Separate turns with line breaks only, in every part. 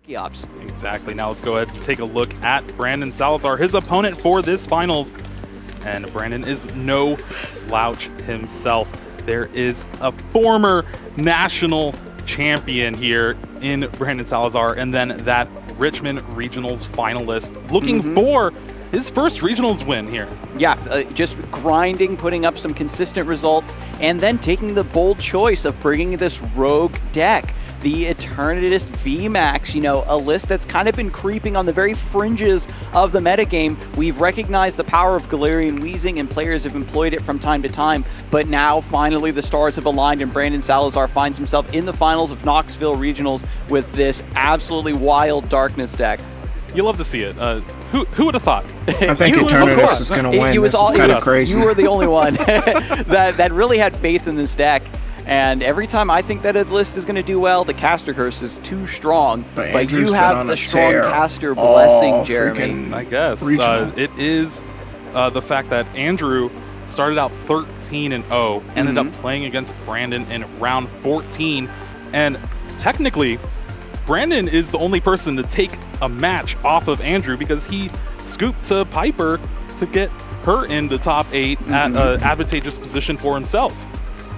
Archeops.
Exactly. Now let's go ahead and take a look at Brandon Salazar, his opponent for this finals. And Brandon is no slouch himself. There is a former national champion here in Brandon Salazar, and then that Richmond Regionals finalist looking for his first Regionals win here.
Yeah, just grinding, putting up some consistent results, and then taking the bold choice of bringing this rogue deck. The Eternatus VMAX, you know, a list that's kind of been creeping on the very fringes of the metagame. We've recognized the power of Galarian Weezing, and players have employed it from time to time, but now finally the stars have aligned, and Brandon Salazar finds himself in the finals of Knoxville Regionals with this absolutely wild Darkness deck.
You love to see it. Who would have thought?
I think Eternatus is going to win. This is kind of crazy.
You were the only one that really had faith in this deck. And every time I think that a list is going to do well, the caster curse is too strong. But you have the strong caster blessing, Jeremy.
I guess. It is the fact that Andrew started out 13-0, ended up playing against Brandon in round 14. And technically, Brandon is the only person to take a match off of Andrew because he scooped to Piper to get her in the top 8 at an advantageous position for himself.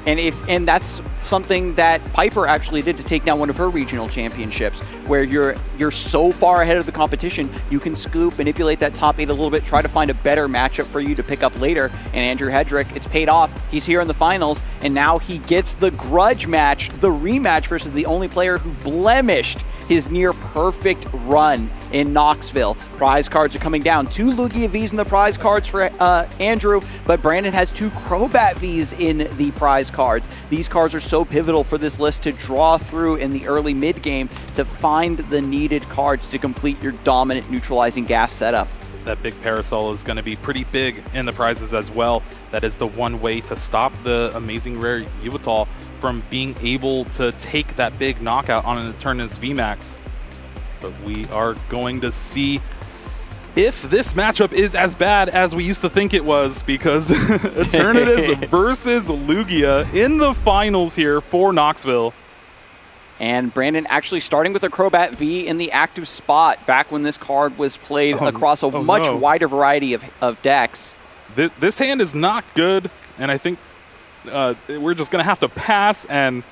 And that's something that Piper actually did to take down one of her regional championships, where you're so far ahead of the competition, you can scoop, manipulate that top 8 a little bit, try to find a better matchup for you to pick up later. And Andrew Hedrick, it's paid off. He's here in the finals, and now he gets the grudge match, the rematch versus the only player who blemished his near perfect run in Knoxville. Prize cards are coming down. 2 Lugia Vs in the prize cards for Andrew, but Brandon has 2 Crobat Vs in the prize cards. These cards are so pivotal for this list to draw through in the early mid game to find the needed cards to complete your dominant neutralizing gas setup.
That big parasol is going to be pretty big in the prizes as well. That is the one way to stop the amazing rare Yveltal from being able to take that big knockout on an Eternatus VMAX. But we are going to see if this matchup is as bad as we used to think it was, because Eternatus versus Lugia in the finals here for Knoxville.
And Brandon actually starting with a Crobat V in the active spot back when this card was played across a much wider variety of decks.
This hand is not good, and I think we're just going to have to pass, and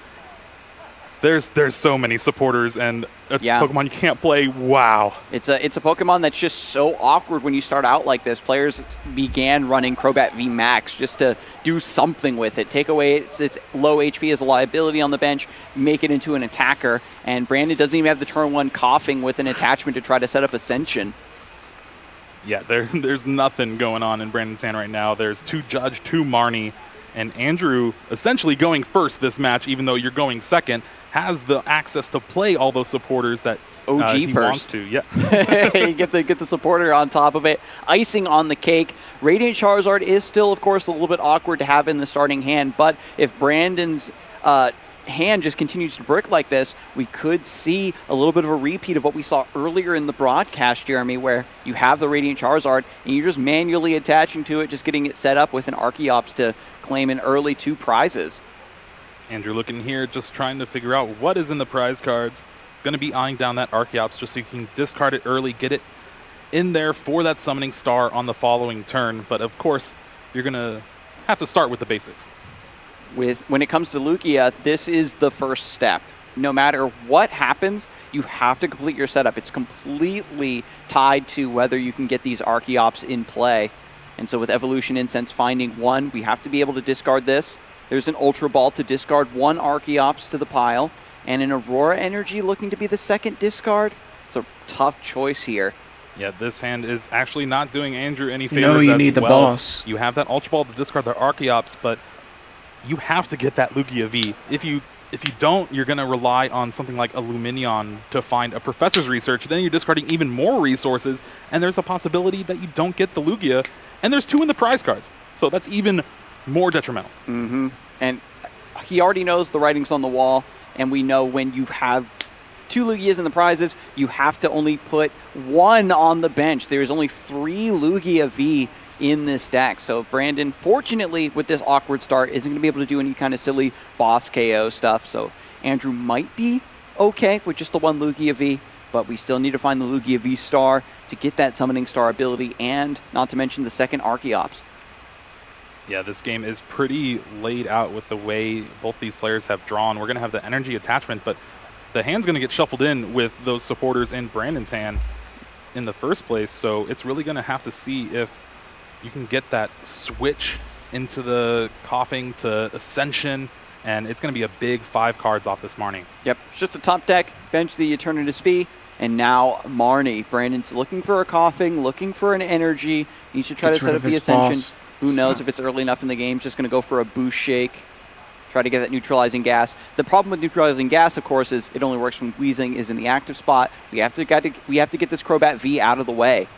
there's so many supporters and a Pokemon you can't play. Wow. It's
a Pokemon that's just so awkward when you start out like this. Players began running Crobat V Max just to do something with it. Take away its low HP as a liability on the bench, make it into an attacker, and Brandon doesn't even have the turn 1 coughing with an attachment to try to set up Ascension.
Yeah, there's nothing going on in Brandon's hand right now. There's 2 Judge, 2 Marnie, and Andrew essentially going first this match, even though you're going second, has the access to play all those supporters that
OG
he
first.
wants to. Yeah.
You get the supporter on top of it. Icing on the cake. Radiant Charizard is still, of course, a little bit awkward to have in the starting hand, but if Brandon's hand just continues to brick like this, we could see a little bit of a repeat of what we saw earlier in the broadcast, Jeremy, where you have the Radiant Charizard and you're just manually attaching to it, just getting it set up with an Archeops to claim an early 2 prizes.
Andrew looking here, just trying to figure out what is in the prize cards. Going to be eyeing down that Archeops just so you can discard it early, get it in there for that Summoning Star on the following turn. But of course, you're going to have to start with the basics.
When it comes to Lugia, this is the first step. No matter what happens, you have to complete your setup. It's completely tied to whether you can get these Archeops in play. And so with Evolution Incense finding 1, we have to be able to discard this. There's an Ultra Ball to discard 1 Archeops to the pile, and an Aurora Energy looking to be the second discard. It's a tough choice here.
Yeah, this hand is actually not doing Andrew any favors.
No, you need the boss.
You have that Ultra Ball to discard the Archeops, but you have to get that Lugia V. If you don't, you're going to rely on something like a Luminion to find a Professor's Research. Then you're discarding even more resources, and there's a possibility that you don't get the Lugia, and there's 2 in the prize cards. So that's even more detrimental.
And he already knows the writing's on the wall, and we know when you have 2 Lugias in the prizes, you have to only put 1 on the bench. There's only 3 Lugia V in this deck. So Brandon, fortunately, with this awkward start, isn't going to be able to do any kind of silly boss KO stuff. So Andrew might be okay with just the 1 Lugia V. but we still need to find the Lugia V-Star to get that Summoning Star ability, and not to mention the second Archeops.
Yeah, this game is pretty laid out with the way both these players have drawn. We're going to have the energy attachment, but the hand's going to get shuffled in with those supporters in Brandon's hand in the first place, so it's really going to have to see if you can get that switch into the Coughing to Ascension, and it's going to be a big 5 cards off this Marnie.
Yep, it's just a top deck, bench the Eternatus V, and now Marnie. Brandon's looking for a Coughing, looking for an energy, needs to try to set up the Ascension.
Boss.
Who knows if it's early enough in the game, just going to go for a boost shake, try to get that neutralizing gas. The problem with neutralizing gas, of course, is it only works when Weezing is in the active spot. We have to get this Crobat V out of the way.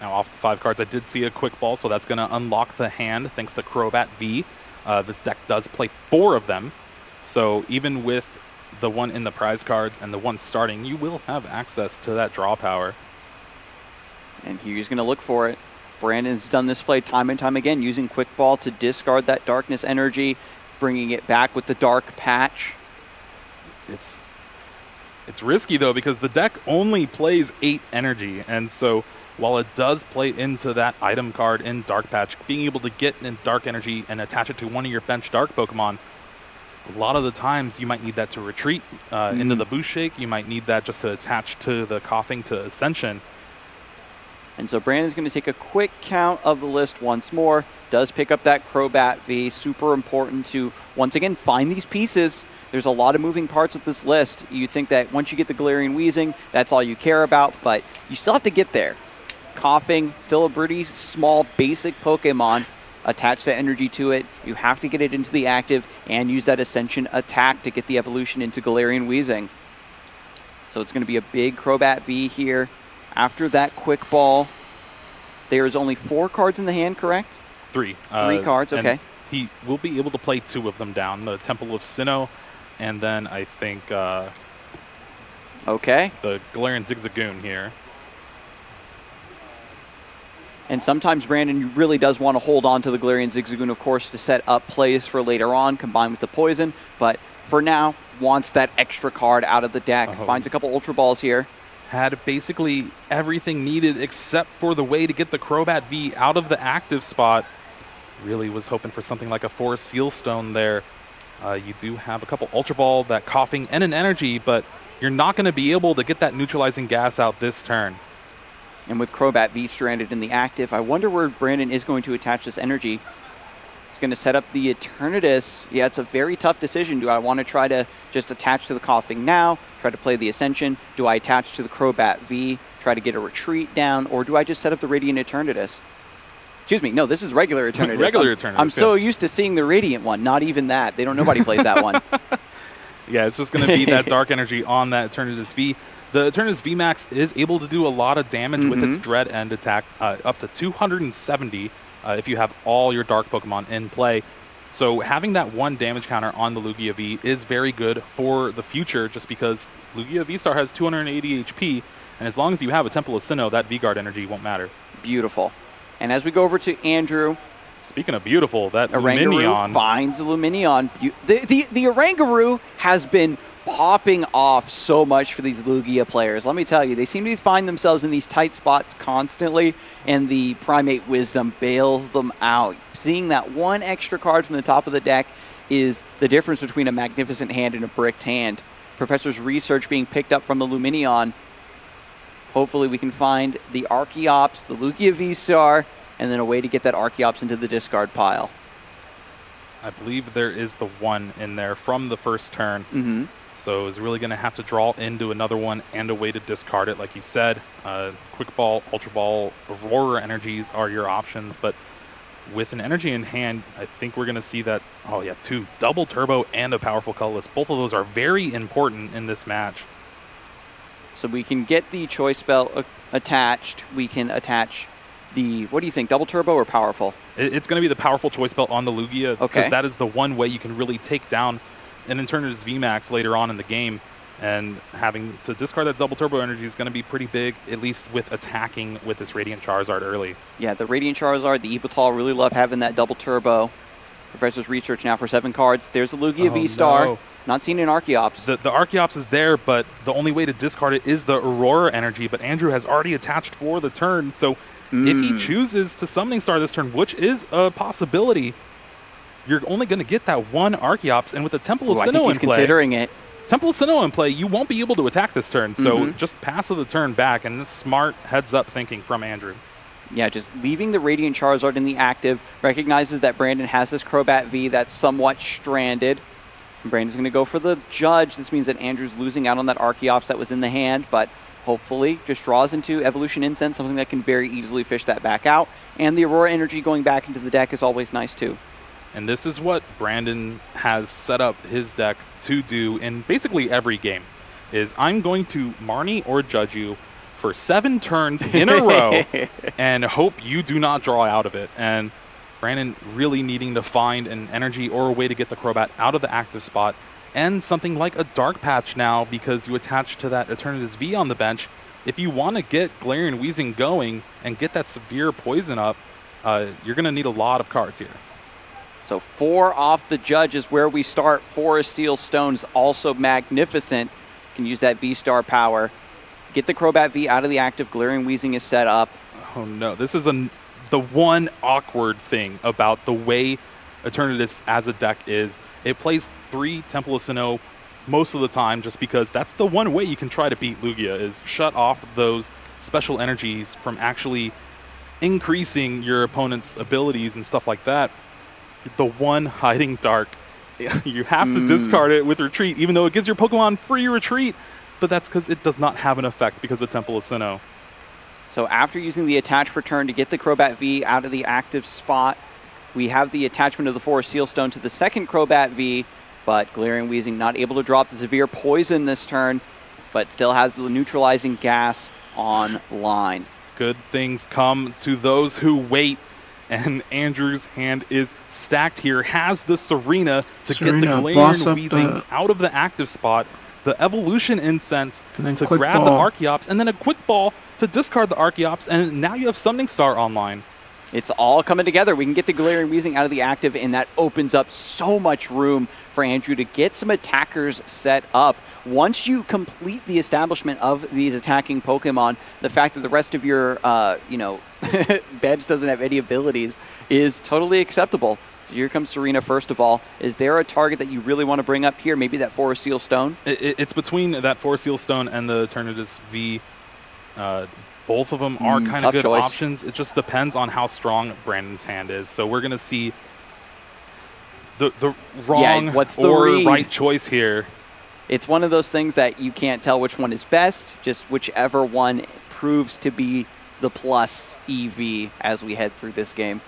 Now off the 5 cards, I did see a quick ball, so that's going to unlock the hand thanks to Crobat V. This deck does play 4 of them, so even with the one in the prize cards and the one starting, you will have access to that draw power.
And he's going to look for it. Brandon's done this play time and time again, using Quick Ball to discard that Darkness energy, bringing it back with the Dark Patch.
It's risky, though, because the deck only plays 8 energy, and so while it does play into that item card in Dark Patch, being able to get in Dark Energy and attach it to one of your bench Dark Pokemon, a lot of the times you might need that to retreat into the Boost Shake. You might need that just to attach to the Coughing to Ascension.
And so Brandon's going to take a quick count of the list once more. Does pick up that Crobat V. Super important to, once again, find these pieces. There's a lot of moving parts with this list. You think that once you get the Galarian Weezing, that's all you care about, but you still have to get there. Coughing, still a pretty small, basic Pokemon. Attach that energy to it. You have to get it into the active and use that Ascension attack to get the evolution into Galarian Weezing. So it's going to be a big Crobat V here. After that Quick Ball, there is only 4 cards in the hand, correct?
3.
3 cards, okay.
He will be able to play 2 of them down, the Temple of Sinnoh, and then I think
okay,
the Galarian Zigzagoon here.
And sometimes Brandon really does want to hold on to the Galarian Zigzagoon, of course, to set up plays for later on, combined with the Poison, but for now, wants that extra card out of the deck. Finds a couple Ultra Balls here.
Had basically everything needed except for the way to get the Crobat V out of the active spot. Really was hoping for something like a Forest Seal Stone there. You do have a couple Ultra Ball, that Coughing, and an Energy, but you're not going to be able to get that neutralizing gas out this turn.
And with Crobat V stranded in the active, I wonder where Brandon is going to attach this energy. He's going to set up the Eternatus. Yeah, it's a very tough decision. Do I want to try to just attach to the Coughing now, try to play the Ascension? Do I attach to the Crobat V, try to get a retreat down, or do I just set up the Radiant Eternatus? Excuse me, no, this is regular Eternatus.
Eternatus.
I'm so used to seeing the Radiant one, not even that. Nobody plays that one.
Yeah, it's just going to be that Dark Energy on that Eternatus V. The Eternatus VMAX is able to do a lot of damage with its Dread End attack, up to 270 if you have all your Dark Pokemon in play. So having that 1 damage counter on the Lugia V is very good for the future, just because Lugia V-Star has 280 HP, and as long as you have a Temple of Sinnoh, that V-Guard energy won't matter.
Beautiful. And as we go over to Andrew,
speaking of beautiful, that
Oranguru
Lumineon
finds the Lumineon. The Oranguru has been popping off so much for these Lugia players. Let me tell you, they seem to find themselves in these tight spots constantly, and the Primate Wisdom bails them out. Seeing that 1 extra card from the top of the deck is the difference between a magnificent hand and a bricked hand. Professor's research being picked up from the Lumineon. Hopefully we can find the Archeops, the Lugia V-Star, and then a way to get that Archeops into the discard pile.
I believe there is the 1 in there from the first turn. So it's really going to have to draw into another one and a way to discard it, like you said. Quick Ball, Ultra Ball, Aurora Energies are your options, but with an energy in hand, I think we're going to see that, 2 double turbo and a powerful colorless. Both of those are very important in this match.
So we can get the Choice Spell attached. We can attach the, what do you think, double turbo or powerful?
It's going to be the powerful Choice Spell on the Lugia, because that is the one way you can really take down an Eternatus VMAX later on in the game, and having to discard that double turbo energy is going to be pretty big, at least with attacking with this Radiant Charizard early. Yeah,
the Radiant Charizard, the Yveltal really love having that double turbo. Professor's research now for 7 cards. There's the Lugia V-Star.
No.
Not seeing an Archeops.
The Archeops is there, but the only way to discard it is the Aurora energy, but Andrew has already attached for the turn, so if he chooses to Summoning Star this turn, which is a possibility, you're only going to get that one Archeops, and with the Temple of Sinnoh in play,
considering it.
Temple of Sinnoh in play, you won't be able to attack this turn, so just pass the turn back, and this smart heads-up thinking from Andrew.
Yeah, just leaving the Radiant Charizard in the active, recognizes that Brandon has this Crobat V that's somewhat stranded. And Brandon's going to go for the Judge. This means that Andrew's losing out on that Archeops that was in the hand, but hopefully just draws into Evolution Incense, something that can very easily fish that back out. And the Aurora Energy going back into the deck is always nice too.
And this is what Brandon has set up his deck to do in basically every game, is I'm going to Marnie or Judge you for 7 turns in a row and hope you do not draw out of it. And Brandon really needing to find an energy or a way to get the Crobat out of the active spot, and something like a Dark Patch now because you attach to that Eternatus V on the bench. If you want to get Galarian Weezing going and get that severe poison up, you're going to need a lot of cards here.
So 4 off the Judge is where we start. Forest Seal Stone's also magnificent. Can use that V-Star power. Get the Crobat V out of the active. Galarian Weezing is set up.
Oh no, this is the one awkward thing about the way Eternatus as a deck is. It plays 3 Temple of Sinnoh most of the time just because that's the one way you can try to beat Lugia, is shut off those special energies from actually increasing your opponent's abilities and stuff like that. The one Hiding Dark, you have to discard it with Retreat, even though it gives your Pokemon free Retreat, but that's because it does not have an effect because of Temple of Sinnoh.
So after using the attach for turn to get the Crobat V out of the active spot, we have the attachment of the Forest Seal Stone to the second Crobat V, but Galarian Weezing not able to drop the severe poison this turn, but still has the neutralizing gas online.
Good things come to those who wait, and Andrew's hand is stacked here. Has the Serena to get the Galarian Weezing out of the active spot, the Evolution Incense to grab the Archeops, and then a Quick Ball to discard the Archeops, and now you have Summoning Star online.
It's all coming together. We can get the Galarian Weezing out of the active, and that opens up so much room for Andrew to get some attackers set up. Once you complete the establishment of these attacking Pokemon, the fact that the rest of your, bench doesn't have any abilities is totally acceptable. So here comes Serena first of all. Is there a target that you really want to bring up here? Maybe that Forest Seal Stone?
It's between that Forest Seal Stone and the Eternatus V. Both of them are kind of good options. It just depends on how strong Brandon's hand is. So we're going to see the wrong or right choice here.
It's one of those things that you can't tell which one is best, just whichever one proves to be the plus EV as we head through this game.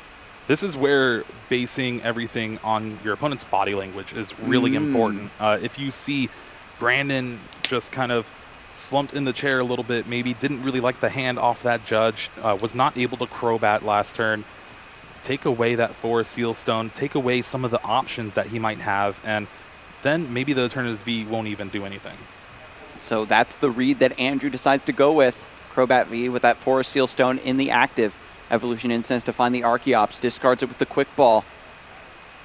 This is where basing everything on your opponent's body language is really important. If you see Brandon just kind of slumped in the chair a little bit, maybe didn't really like the hand off that Judge, was not able to Crobat last turn, take away that Forest Seal Stone, take away some of the options that he might have, and then maybe the Eternatus V won't even do anything.
So that's the read that Andrew decides to go with. Crobat V with that Forest Seal Stone in the active. Evolution Incense to find the Archeops. Discards it with the Quick Ball.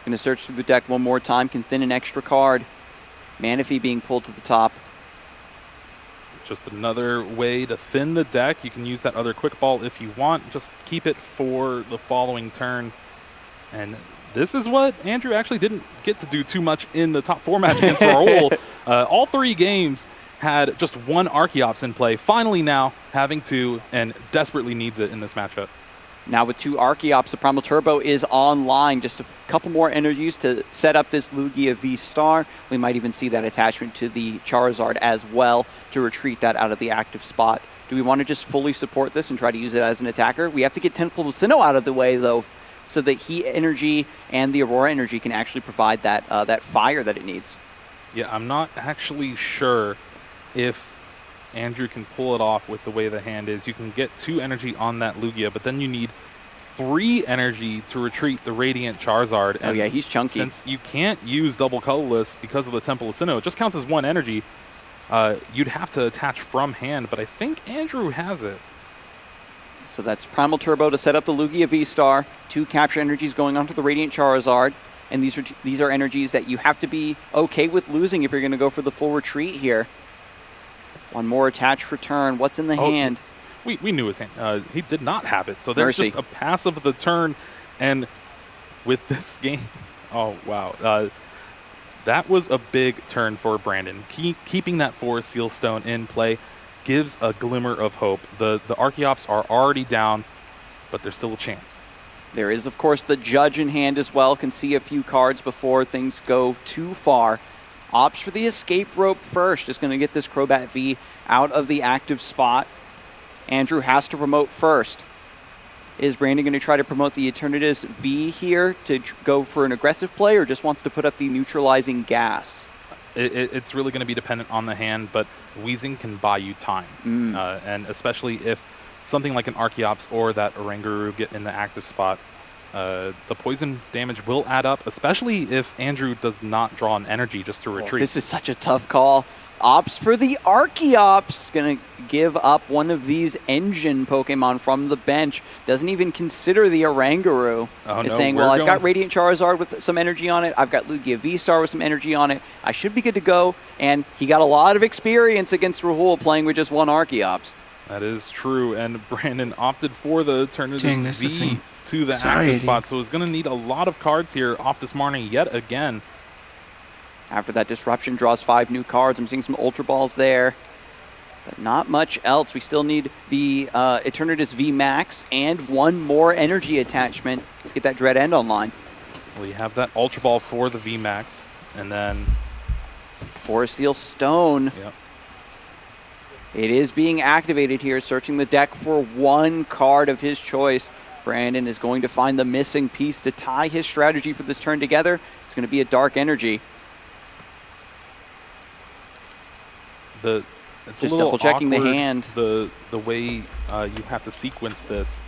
Going to search through the deck one more time. Can thin an extra card. Manaphy being pulled to the top.
Just another way to thin the deck. You can use that other Quick Ball if you want. Just keep it for the following turn. And this is what Andrew actually didn't get to do too much in the top 4 match against Raul. All 3 games had just 1 Archeops in play. Finally now having 2, and desperately needs it in this matchup.
Now with 2 Archeops, the Primal Turbo is online. Just a couple more energies to set up this Lugia V-Star. We might even see that attachment to the Charizard as well to retreat that out of the active spot. Do we want to just fully support this and try to use it as an attacker? We have to get Temple of Sinnoh out of the way, though, so that Heat Energy and the Aurora Energy can actually provide that, that fire that it needs.
Yeah, I'm not actually sure if Andrew can pull it off with the way the hand is. You can get 2 energy on that Lugia, but then you need 3 energy to retreat the Radiant Charizard.
Oh yeah, he's chunky.
Since you can't use double colorless because of the Temple of Sinnoh, it just counts as 1 energy. You'd have to attach from hand, but I think Andrew has it.
So that's Primal Turbo to set up the Lugia V-Star. 2 capture energies going onto the Radiant Charizard. and these are energies that you have to be okay with losing if you're going to go for the full retreat here. One more attach for turn. What's in the hand?
We knew his hand. He did not have it, so there's just a pass of the turn, and with this game, oh wow, that was a big turn for Brandon. Keeping that Forest Seal Stone in play gives a glimmer of hope. The Archeops are already down, but there's still a chance.
There is, of course, the Judge in hand as well. Can see a few cards before things go too far. Opts for the escape rope first. Just going to get this Crobat V out of the active spot. Andrew has to promote first. Is Brandon going to try to promote the Eternatus V here to go for an aggressive play, or just wants to put up the neutralizing gas?
It's really going to be dependent on the hand, but Wheezing can buy you time. And especially if something like an Archeops or that Oranguru get in the active spot, the poison damage will add up, especially if Andrew does not draw an energy just to retreat.
This is such a tough call. Opts for the Archeops. Going to give up one of these engine Pokemon from the bench. Doesn't even consider the Oranguru. Saying, well, I've got Radiant Charizard with some energy on it. I've got Lugia V-Star with some energy on it. I should be good to go. And he got a lot of experience against Rahul playing with just one Archeops.
That is true. And Brandon opted for the Eternatus V to the active spot. So he's going to need a lot of cards here off this morning yet again.
After that disruption, draws 5 new cards. I'm seeing some Ultra Balls there, but not much else. We still need the Eternatus V Max and one more energy attachment to get that Dread End online.
Well, you have that Ultra Ball for the V Max, and then
Forest Seal Stone.
Yep.
It is being activated here, searching the deck for one card of his choice. Brandon is going to find the missing piece to tie his strategy for this turn together. It's going to be a Dark Energy.
It's
just
a little
double checking the
awkward,
hand.
The way you have to sequence this,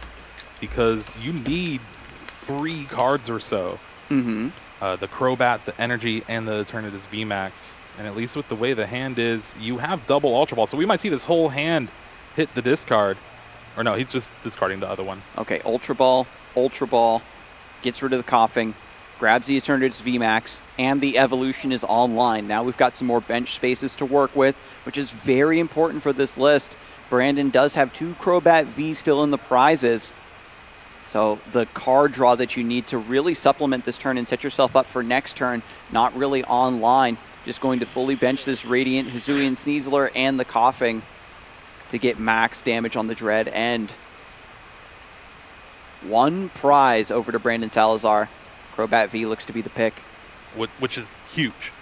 because you need 3 cards or so. The Crobat, the Energy, and the Eternatus VMAX. And at least with the way the hand is, you have double Ultra Ball. So we might see this whole hand hit the discard. Or no, he's just discarding the other one.
Okay, Ultra Ball, gets rid of the coughing, grabs the Eternatus VMAX, and the evolution is online. Now we've got some more bench spaces to work with, which is very important for this list. Brandon does have 2 Crobat V still in the prizes. So the card draw that you need to really supplement this turn and set yourself up for next turn, not really online. Just going to fully bench this Radiant, Hisuian Sneasler, and the coughing to get max damage on the Dread End. 1 prize over to Brandon Salazar. Crobat V looks to be the pick.
Which is huge.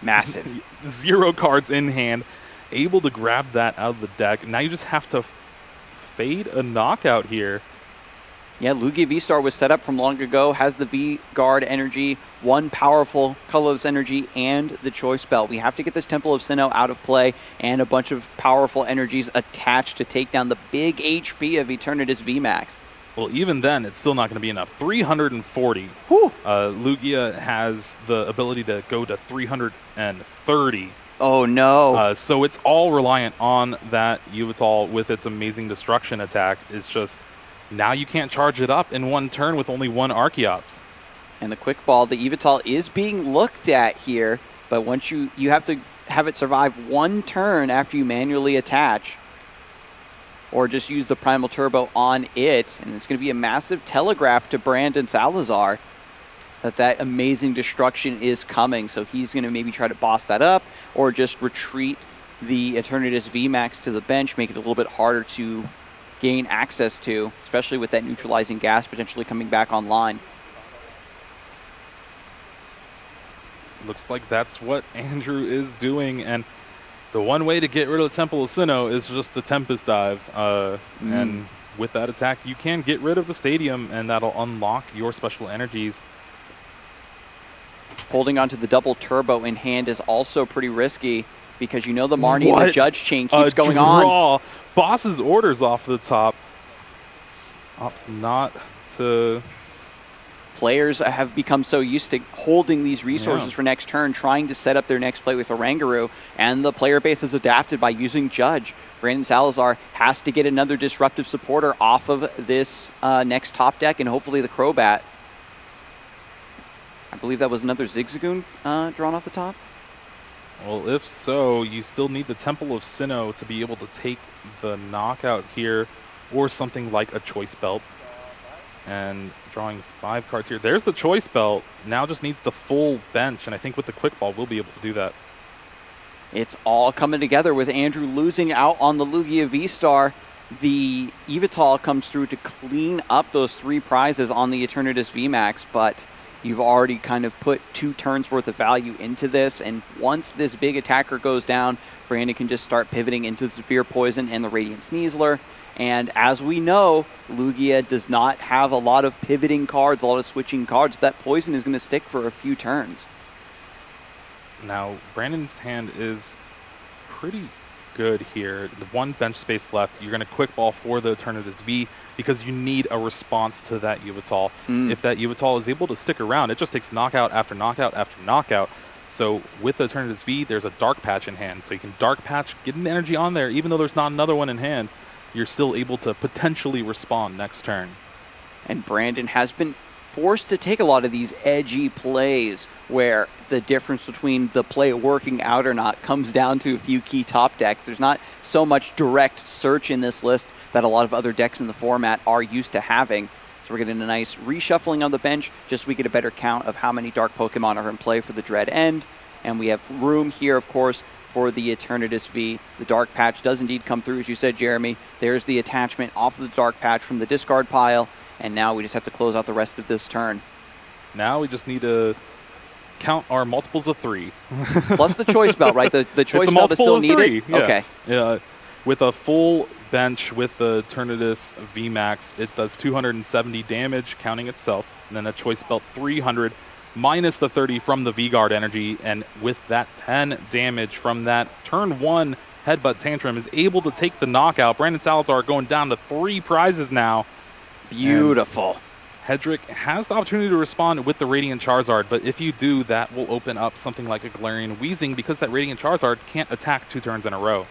Massive.
0 cards in hand, able to grab that out of the deck. Now you just have to fade a knockout here.
Yeah, Lugia V-Star was set up from long ago, has the V-Guard energy, 1 powerful colorless energy, and the Choice Belt. We have to get this Temple of Sinnoh out of play and a bunch of powerful energies attached to take down the big HP of Eternatus VMAX.
Well, even then, it's still not going to be enough. 340. Lugia has the ability to go to 330.
Oh, no.
So it's all reliant on that Yveltal with its amazing destruction attack. It's just, now you can't charge it up in 1 turn with only 1 Archeops.
And the Quick Ball, the Yveltal is being looked at here, but once you have to have it survive 1 turn after you manually attach, or just use the Primal Turbo on it, and it's going to be a massive telegraph to Brandon Salazar that amazing destruction is coming. So he's going to maybe try to boss that up, or just retreat the Eternatus VMAX to the bench, make it a little bit harder to gain access to, especially with that neutralizing gas potentially coming back online.
Looks like that's what Andrew is doing, and the one way to get rid of the Temple of Sinnoh is just the Tempest Dive. And with that attack, you can get rid of the stadium, and that'll unlock your special energies.
Holding onto the double turbo in hand is also pretty risky, because you know the Marnie and the Judge chain keeps going on.
Boss's orders off the top. Opts not to...
Players have become so used to holding these resources for next turn, trying to set up their next play with Oranguru, and the player base has adapted by using Judge. Brandon Salazar has to get another disruptive supporter off of this next top deck, and hopefully the Crobat. believe that was another Zigzagoon drawn off the top.
Well, if so, you still need the Temple of Sinnoh to be able to take the knockout here, or something like a Choice Belt. And drawing 5 cards here. There's the Choice Belt. Now just needs the full bench, and I think with the Quick Ball, we'll be able to do that.
It's all coming together with Andrew losing out on the Lugia V-Star. The Yveltal comes through to clean up those 3 prizes on the Eternatus VMAX, but you've already kind of put 2 turns worth of value into this, and once this big attacker goes down, Brandon can just start pivoting into the Severe Poison and the Radiant Sneasler. And as we know, Lugia does not have a lot of pivoting cards, a lot of switching cards. That Poison is going to stick for a few turns.
Now, Brandon's hand is pretty good here. The 1 bench space left. You're going to Quick Ball for the Eternatus V because you need a response to that Yveltal. If that Yveltal is able to stick around, it just takes knockout after knockout after knockout. So with the Eternatus V, there's a Dark Patch in hand. So you can Dark Patch, get an energy on there, even though there's not another one in hand. You're still able to potentially respond next turn.
And Brandon has been forced to take a lot of these edgy plays where the difference between the play working out or not comes down to a few key top decks. There's not so much direct search in this list that a lot of other decks in the format are used to having. So we're getting a nice reshuffling on the bench just so we get a better count of how many Dark Pokemon are in play for the Dread End. And we have room here, of course, for the Eternatus V. The Dark Patch does indeed come through, as you said, Jeremy. There's the attachment off of the Dark Patch from the discard pile, and now we just have to close out the rest of this turn.
Now we just need to count our multiples of 3.
Plus the Choice Belt, right? The Choice Belt is still needed?
Yeah.
Okay.
Yeah. With a full bench with the Eternatus VMAX, it does 270 damage, counting itself, and then the Choice Belt 300, minus the 30 from the V-Guard energy, and with that 10 damage from that turn 1 Headbutt Tantrum is able to take the knockout. Brandon Salazar going down to 3 prizes now.
Beautiful.
And Hedrick has the opportunity to respond with the Radiant Charizard, but if you do, that will open up something like a Galarian Weezing because that Radiant Charizard can't attack 2 turns in a row.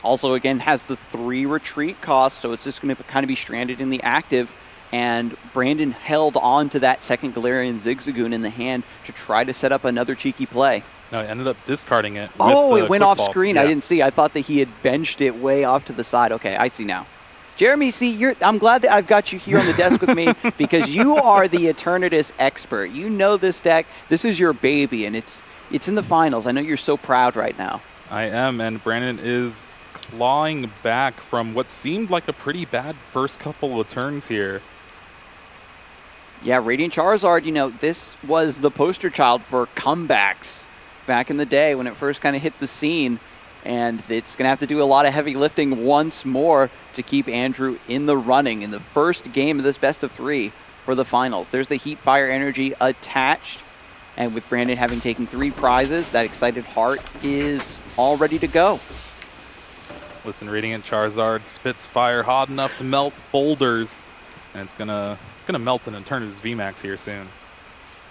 Also, again, has the 3 retreat cost, so it's just going to kind of be stranded in the active. And Brandon held on to that second Galarian Zigzagoon in the hand to try to set up another cheeky play.
No, he ended up discarding it.
Oh, it went off
ball.
screen.
Yeah.
I didn't see. I thought that he had benched it way off to the side. Okay, I see now. Jeremy, see, I'm glad that I've got you here on the desk with me because you are the Eternatus expert. You know this deck. This is your baby, and it's in the finals. I know you're so proud right now.
I am, and Brandon is clawing back from what seemed like a pretty bad first couple of turns here.
Yeah, Radiant Charizard, you know, this was the poster child for comebacks back in the day when it first kind of hit the scene. And it's going to have to do a lot of heavy lifting once more to keep Andrew in the running in the first game of this best of 3 for the finals. There's the Heat Fire Energy attached. And with Brandon having taken 3 prizes, that excited heart is all ready to go.
Listen, Radiant Charizard spits fire hot enough to melt boulders. And it's gonna melt an Eternatus VMAX here soon.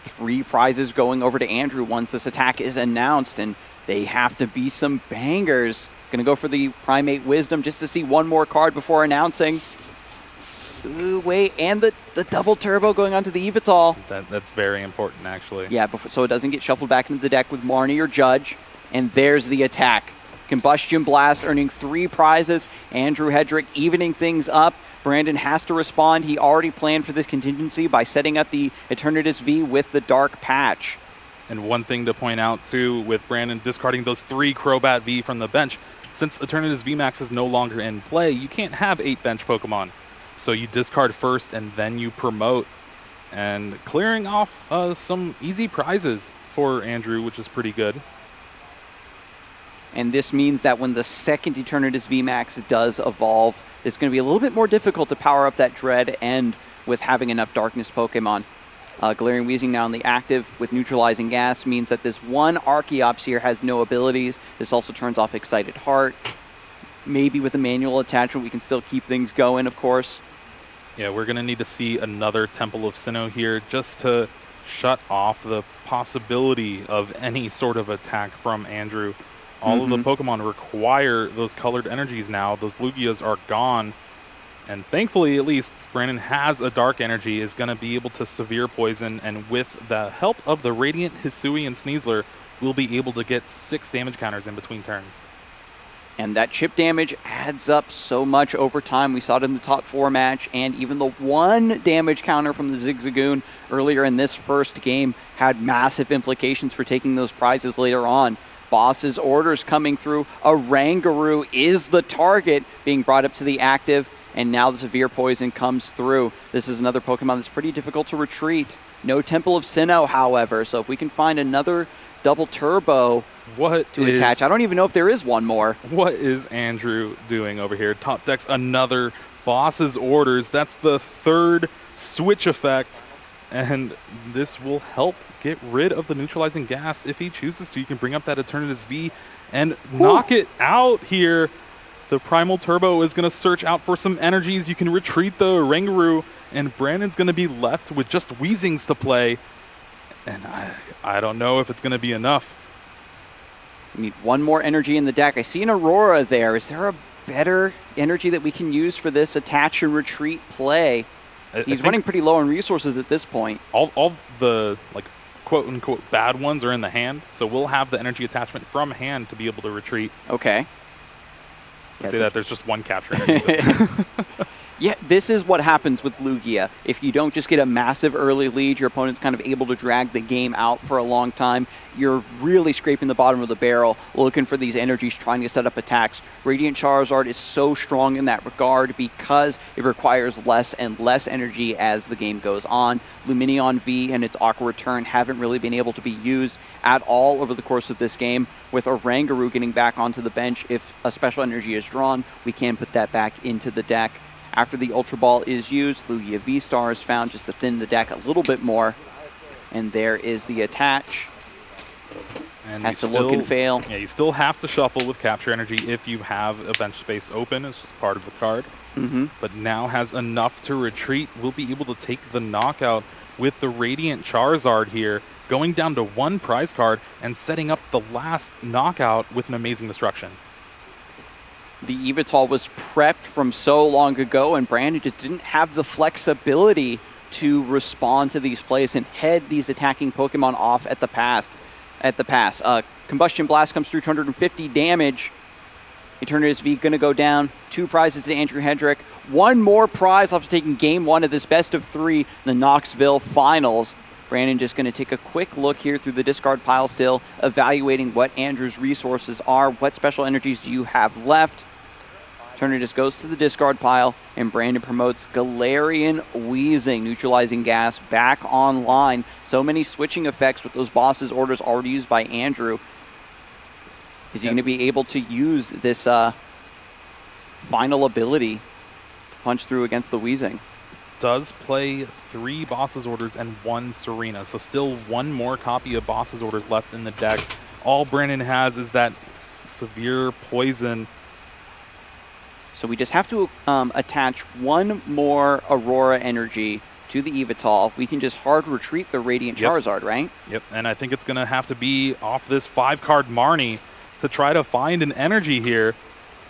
3 prizes going over to Andrew once this attack is announced, and they have to be some bangers. Gonna go for the Primate Wisdom just to see one more card before announcing. Ooh, wait, and the double turbo going onto the Yveltal.
That's very important, actually.
Yeah, so it doesn't get shuffled back into the deck with Marnie or Judge. And there's the attack. Combustion Blast earning 3 prizes. Andrew Hedrick evening things up. Brandon has to respond. He already planned for this contingency by setting up the Eternatus V with the Dark Patch.
And one thing to point out, too, with Brandon discarding those 3 Crobat V from the bench, since Eternatus VMAX is no longer in play, you can't have 8 bench Pokemon. So you discard first and then you promote. And clearing off some easy prizes for Andrew, which is pretty good.
And this means that when the second Eternatus VMAX does evolve, it's going to be a little bit more difficult to power up that Dread End with having enough Darkness Pokemon. Galarian Weezing now in the active with Neutralizing Gas means that this one Archeops here has no abilities. This also turns off Excited Heart. Maybe with a manual attachment we can still keep things going, of course.
Yeah, we're going to need to see another Temple of Sinnoh here just to shut off the possibility of any sort of attack from Andrew. All of the Pokemon require those colored energies now. Those Lugias are gone. And thankfully, at least, Brandon has a Dark Energy, is going to be able to severe poison, and with the help of the Radiant, Hisui, and Sneasler, we'll be able to get 6 damage counters in between turns.
And that chip damage adds up so much over time. We saw it in the top 4 match, and even the 1 damage counter from the Zigzagoon earlier in this first game had massive implications for taking those prizes later on. Boss's orders coming through. A Rangaroo is the target being brought up to the active, and now the severe poison comes through. This is another Pokemon that's pretty difficult to retreat. No Temple of Sinnoh, however, so if we can find another double turbo to attach. I don't even know if there is one more.
What is Andrew doing over here? Top decks another Boss's Orders. That's the 3rd switch effect, and this will help get rid of the neutralizing gas if he chooses to. You can bring up that Eternatus V and knock it out here. The Primal Turbo is going to search out for some energies. You can retreat the Rangaroo, and Brandon's going to be left with just Weezings to play. And I don't know if it's going to be enough.
We need one more energy in the deck. I see an Aurora there. Is there a better energy that we can use for this attach and retreat play? He's running pretty low on resources at this point.
All the, like, quote-unquote bad ones are in the hand, so we'll have the energy attachment from hand to be able to retreat.
Okay.
Say that there's just one capture energy.
Yeah, this is what happens with Lugia. If you don't just get a massive early lead, your opponent's kind of able to drag the game out for a long time. You're really scraping the bottom of the barrel, looking for these energies, trying to set up attacks. Radiant Charizard is so strong in that regard because it requires less and less energy as the game goes on. Lumineon V and its Aqua Return haven't really been able to be used at all over the course of this game. With a Rangaroo getting back onto the bench, if a special energy is drawn, we can put that back into the deck. After the Ultra Ball is used, Lugia V-Star is found just to thin the deck a little bit more. And there is the attach.
And
has to look and fail.
Yeah, you still have to shuffle with Capture Energy if you have a bench space open. It's just part of the card. But now has enough to retreat. We'll be able to take the knockout with the Radiant Charizard here, going down to 1 prize card and setting up the last knockout with an Amazing Destruction.
The Yveltal was prepped from so long ago, and Brandon just didn't have the flexibility to respond to these plays and head these attacking Pokemon off at the pass. Combustion Blast comes through, 250 damage. Eternatus V going to go down. 2 prizes to Andrew Hedrick. 1 more prize after taking Game 1 of this best of 3, the Knoxville Finals. Brandon just going to take a quick look here through the discard pile still, evaluating what Andrew's resources are. What special energies do you have left? Eternatus goes to the discard pile, and Brandon promotes Galarian Weezing, neutralizing gas, back online. So many switching effects with those Boss's Orders already used by Andrew. Is he going to be able to use this final ability to punch through against the Weezing?
Does play 3 Boss's Orders and 1 Serena, so still 1 more copy of Boss's Orders left in the deck. All Brandon has is that severe poison.
So we just have to attach 1 more Aurora energy to the Yveltal. We can just hard retreat the Radiant Charizard, right?
Yep, and I think it's going to have to be off this 5-card Marnie to try to find an energy here.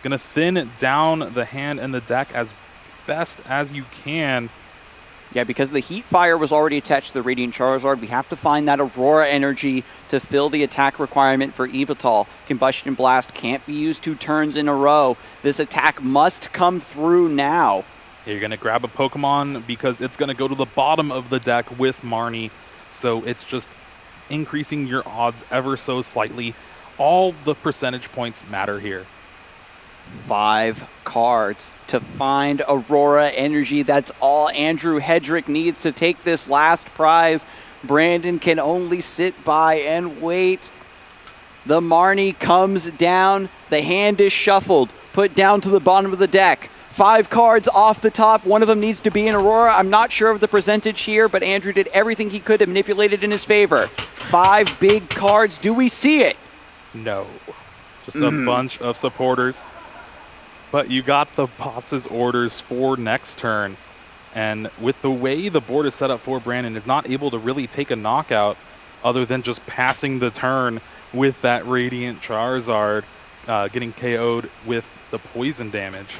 Going to thin down the hand and the deck as best as you can.
Yeah, because the Heat Fire was already attached to the Radiant Charizard, we have to find that Aurora energy to fill the attack requirement for Yveltal. Combustion Blast can't be used 2 turns in a row. This attack must come through now.
You're going to grab a Pokemon because it's going to go to the bottom of the deck with Marnie, so it's just increasing your odds ever so slightly. All the percentage points matter here.
5 cards to find Aurora energy. That's all Andrew Hedrick needs to take this last prize. Brandon can only sit by and wait. The Marnie comes down. The hand is shuffled, put down to the bottom of the deck. 5 cards off the top. One of them needs to be an Aurora. I'm not sure of the percentage here, but Andrew did everything he could to manipulate it in his favor. 5 big cards. Do we see it?
No. Just a bunch of supporters. But you got the Boss's Orders for next turn. And with the way the board is set up for Brandon, is not able to really take a knockout other than just passing the turn with that Radiant Charizard getting KO'd with the poison damage.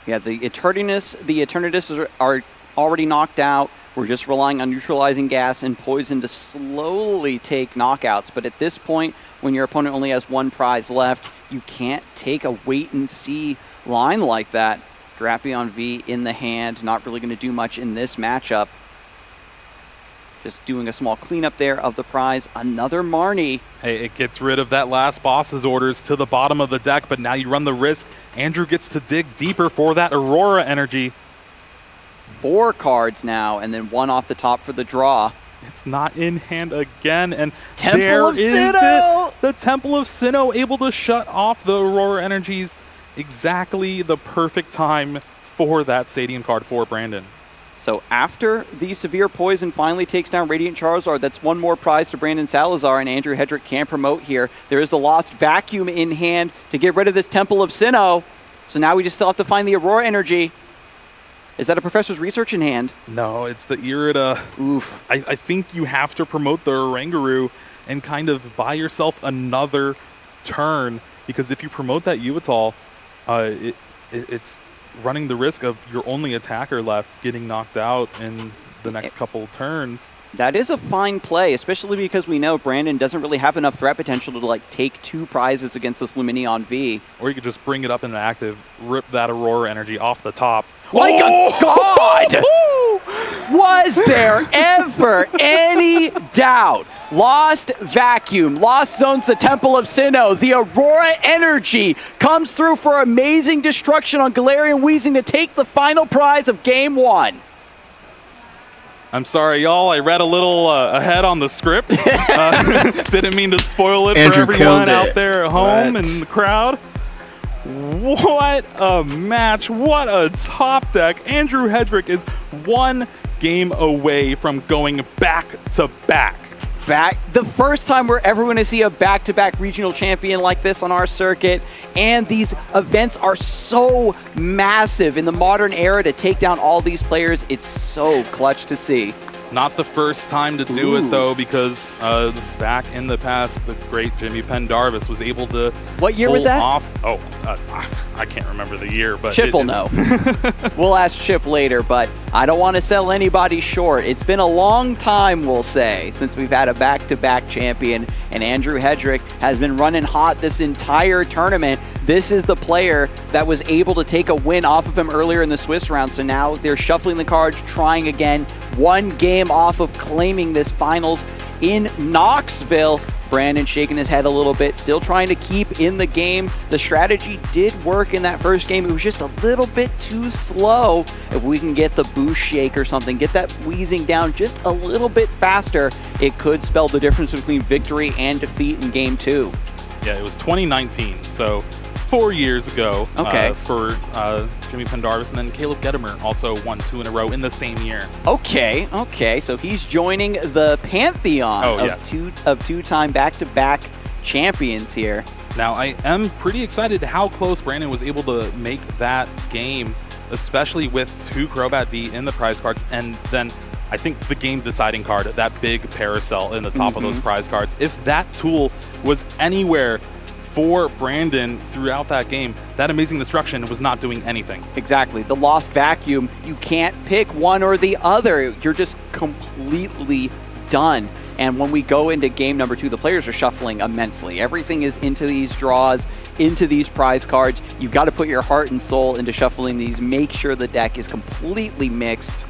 Yeah, the Eternatus are already knocked out. We're just relying on neutralizing gas and poison to slowly take knockouts. But at this point, when your opponent only has one prize left, you can't take a wait-and-see line like that. Drapion V in the hand, not really going to do much in this matchup. Just doing a small cleanup there of the prize. Another Marnie.
Hey, it gets rid of that last boss's orders to the bottom of the deck, but now you run the risk. Andrew gets to dig deeper for that Aurora energy.
4 cards now, and then 1 off the top for the draw.
It's not in hand again, and
Temple
there
of
is
Sinnoh!
it. The Temple of Sinnoh able to shut off the Aurora energies. Exactly the perfect time for that Stadium card for Brandon.
So after the Severe Poison finally takes down Radiant Charizard, that's 1 more prize to Brandon Salazar, and Andrew Hedrick can promote here. There is the Lost Vacuum in hand to get rid of this Temple of Sinnoh. So now we just still have to find the Aurora energy. Is that a Professor's Research in hand?
No, it's the Irida.
Oof.
I think you have to promote the Oranguru and kind of buy yourself another turn, because if you promote that Yveltal, it's running the risk of your only attacker left getting knocked out in the next couple turns.
That is a fine play, especially because we know Brandon doesn't really have enough threat potential to like take 2 prizes against this Lumineon V.
Or you could just bring it up in active, rip that Aurora energy off the top.
My God! Was there ever any doubt? Lost Vacuum, Lost Zones, the Temple of Sinnoh, the Aurora energy comes through for amazing destruction on Galarian Weezing to take the final prize of Game 1.
I'm sorry, y'all. I read a little ahead on the script. Didn't mean to spoil it
Andrew
for everyone
killed
out
it.
there at home and the crowd. What a match. What a top deck. Andrew Hedrick is 1 game away from going back-to-back.
The first time we're ever going to see a back-to-back regional champion like this on our circuit. And these events are so massive in the modern era to take down all these players. It's so clutch to see.
Not the first time to do it, though, because back in the past, the great Jimmy Pendarvis was able to
What year was that?
I can't remember the year, but
Chip will know. We'll ask Chip later, but I don't want to sell anybody short. It's been a long time, we'll say, since we've had a back-to-back champion, and Andrew Hedrick has been running hot this entire tournament. This is the player that was able to take a win off of him earlier in the Swiss round, so now they're shuffling the cards, trying again. 1 game off of claiming this finals in Knoxville. Brandon shaking his head a little bit, still trying to keep in the game. The strategy did work in that first game. It was just a little bit too slow. If we can get the boost shake or something, get that wheezing down just a little bit faster, it could spell the difference between victory and defeat in game 2.
Yeah, it was 2019, so 4 years ago for Jimmy Pendarvis, and then Caleb Gedimer also won 2 in a row in the same year.
Okay, so he's joining the pantheon of two-time back-to-back champions here.
Now, I am pretty excited how close Brandon was able to make that game, especially with 2 Crobat V in the prize cards, and then I think the game-deciding card, that big Paracel in the top of those prize cards. If that tool was anywhere for Brandon throughout that game, that Amazing Destruction was not doing anything.
Exactly. The Lost Vacuum, you can't pick one or the other. You're just completely done. And when we go into game number 2, the players are shuffling immensely. Everything is into these draws, into these prize cards. You've got to put your heart and soul into shuffling these. Make sure the deck is completely mixed,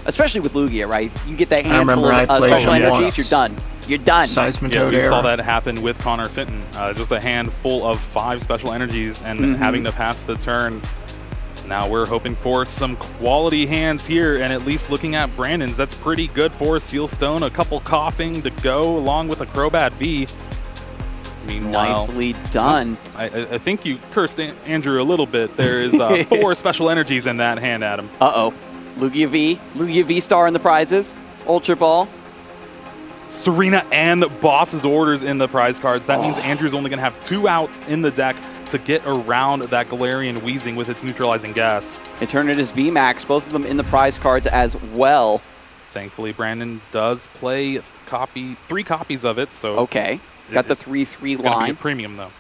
especially with Lugia, right? You get that handful of special energies, you're done. You're done.
Seismitoad
we saw that happen with Connor Fenton. Just a handful of 5 special energies and having to pass the turn. Now we're hoping for some quality hands here, and at least looking at Brandon's, that's pretty good for Sealstone. A couple coughing to go along with a Crobat V. Meanwhile,
nicely done.
I think you cursed Andrew a little bit. There is 4 special energies in that hand, Adam.
Uh-oh. Lugia V star in the prizes. Ultra Ball.
Serena and Boss's orders in the prize cards. That means Andrew's only going to have 2 outs in the deck to get around that Galarian Weezing with its neutralizing gas.
Eternatus VMAX, both of them in the prize cards as well.
Thankfully, Brandon does play 3 copies of it, so...
Okay. Got the 3/3 line.
It's going to be a premium, though.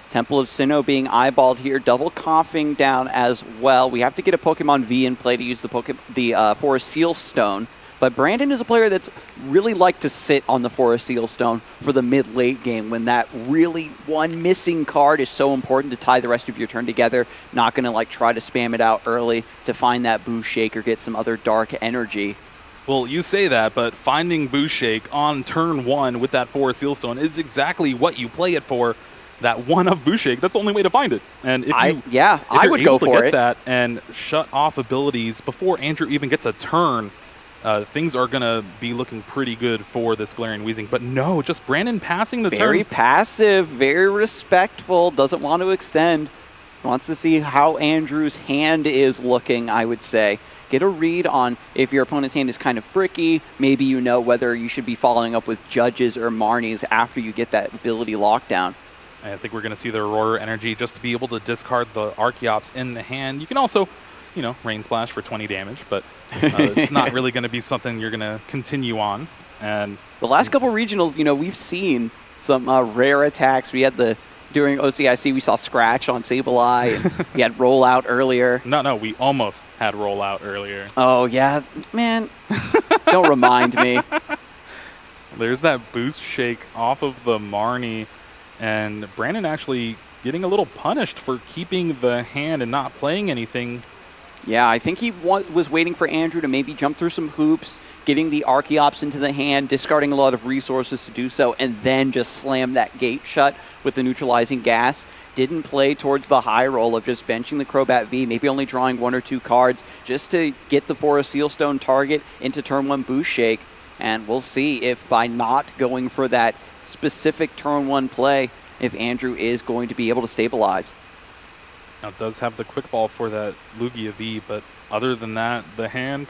Temple of Sinnoh being eyeballed here, double coughing down as well. We have to get a Pokemon V in play to use the Forest Seal Stone. But Brandon is a player that's really liked to sit on the Forest Seal Stone for the mid-late game when that really one missing card is so important to tie the rest of your turn together. Not going to try to spam it out early to find that Boost Shake or get some other dark energy.
Well, you say that, but finding Boost Shake on turn 1 with that Forest Seal Stone is exactly what you play it for. That one of Boost Shake, that's the only way to find it. And if
I would
go
for
get
it.
that and shut off abilities before Andrew even gets a turn, things are going to be looking pretty good for this Galarian Weezing. But no, just Brandon passing the turn.
Very passive, very respectful, doesn't want to extend. Wants to see how Andrew's hand is looking, I would say. Get a read on if your opponent's hand is kind of bricky. Maybe you know whether you should be following up with Judges or Marnies after you get that ability lockdown.
I think we're going to see the Aurora Energy just to be able to discard the Archeops in the hand. You can also, Rain Splash for 20 damage, but it's not really going to be something you're going to continue on. And
the last couple regionals, we've seen some rare attacks. We had during OCIC, we saw Scratch on Sableye, and we had Rollout earlier.
No, we almost had Rollout earlier.
Oh, yeah. Man, don't remind me.
There's that Boost Shake off of the Marnie, and Brandon actually getting a little punished for keeping the hand and not playing anything.
Yeah, I think he was waiting for Andrew to maybe jump through some hoops, getting the Archeops into the hand, discarding a lot of resources to do so, and then just slam that gate shut with the neutralizing gas. Didn't play towards the high roll of just benching the Crobat V, maybe only drawing 1 or 2 cards just to get the Forest Sealstone target into turn 1 Boost Shake. And we'll see if by not going for that specific turn 1 play, if Andrew is going to be able to stabilize.
Now, it does have the Quick Ball for that Lugia V, but other than that, the hand...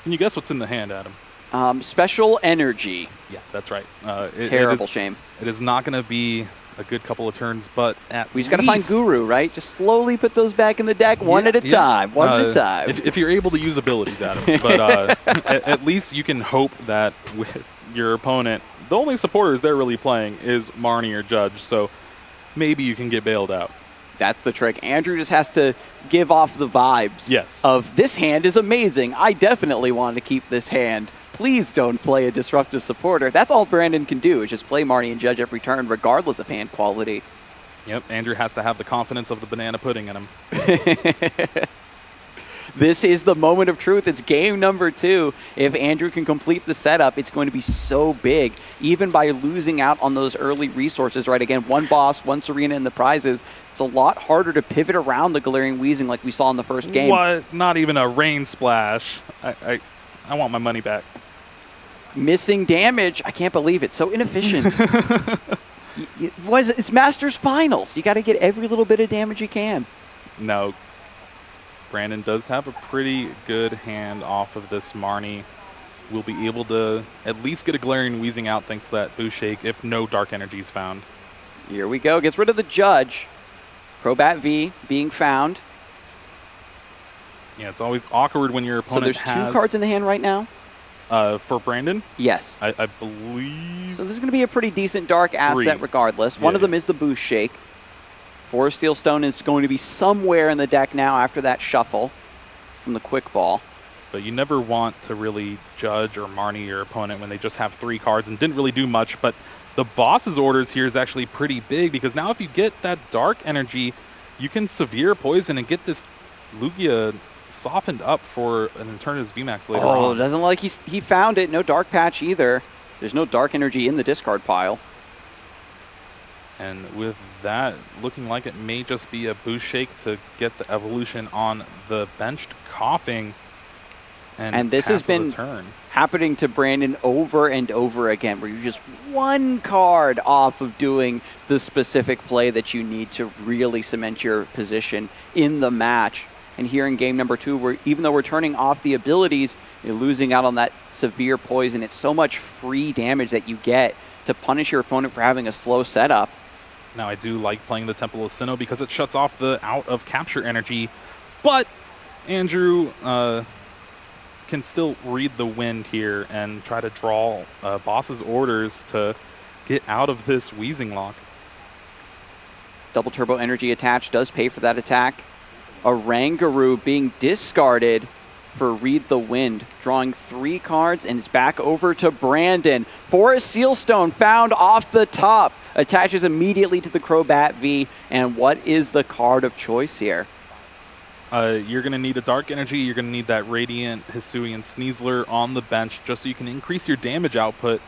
Can you guess what's in the hand, Adam?
Special Energy.
Yeah, that's right.
Terrible shame.
It is not going to be a good couple of turns, but
we just got to find Guru, right? Just slowly put those back in the deck one at a time. One at a time.
If you're able to use abilities, Adam. But at least you can hope that with your opponent, the only supporters they're really playing is Marnie or Judge, so maybe you can get bailed out.
That's the trick. Andrew just has to give off the vibes of this hand is amazing. I definitely want to keep this hand. Please don't play a disruptive supporter. That's all Brandon can do is just play Marnie and Judge every turn regardless of hand quality.
Yep, Andrew has to have the confidence of the banana pudding in him.
This is the moment of truth. It's game number 2. If Andrew can complete the setup, it's going to be so big. Even by losing out on those early resources, right? Again, 1 boss, 1 Serena in the prizes. It's a lot harder to pivot around the Galarian Weezing like we saw in the first game.
What? Not even a Rain Splash. I want my money back.
Missing damage. I can't believe it. So inefficient. It's Masters Finals. You got to get every little bit of damage you can.
No. Brandon does have a pretty good hand off of this Marnie. We'll be able to at least get a Galarian Weezing out thanks to that Boost Shake if no Dark Energy is found.
Here we go. Gets rid of the Judge. Crobat V being found.
Yeah, it's always awkward when your opponent
has... So there's 2 cards in the hand right now?
For Brandon?
Yes.
I believe...
So this is going to be a pretty decent Dark asset regardless. One of them is the Boost Shake. Forest Steel Stone is going to be somewhere in the deck now after that shuffle from the Quick Ball.
But you never want to really Judge or Marnie your opponent when they just have 3 cards and didn't really do much. But the boss's orders here is actually pretty big because now if you get that Dark Energy, you can Severe Poison and get this Lugia softened up for an Eternatus VMAX later on.
Oh, it doesn't like he found it. No Dark Patch either. There's no Dark Energy in the discard pile.
And with that, looking like it may just be a Boost Shake to get the evolution on the benched Coughing. And
this has been happening to Brandon over and over again, where you're just 1 card off of doing the specific play that you need to really cement your position in the match. And here in game number 2, where even though we're turning off the abilities, you're losing out on that Severe Poison. It's so much free damage that you get to punish your opponent for having a slow setup.
Now, I do like playing the Temple of Sinnoh because it shuts off the out of capture energy, but Andrew can still read the wind here and try to draw boss's orders to get out of this Weezing lock.
Double Turbo Energy attached does pay for that attack. Oranguru being discarded for Read the Wind, drawing 3 cards, and it's back over to Brandon. Forest Sealstone found off the top, attaches immediately to the Crobat V, and what is the card of choice here?
You're going to need a Dark Energy, you're going to need that Radiant Hisuian Sneasler on the bench just so you can increase your damage output.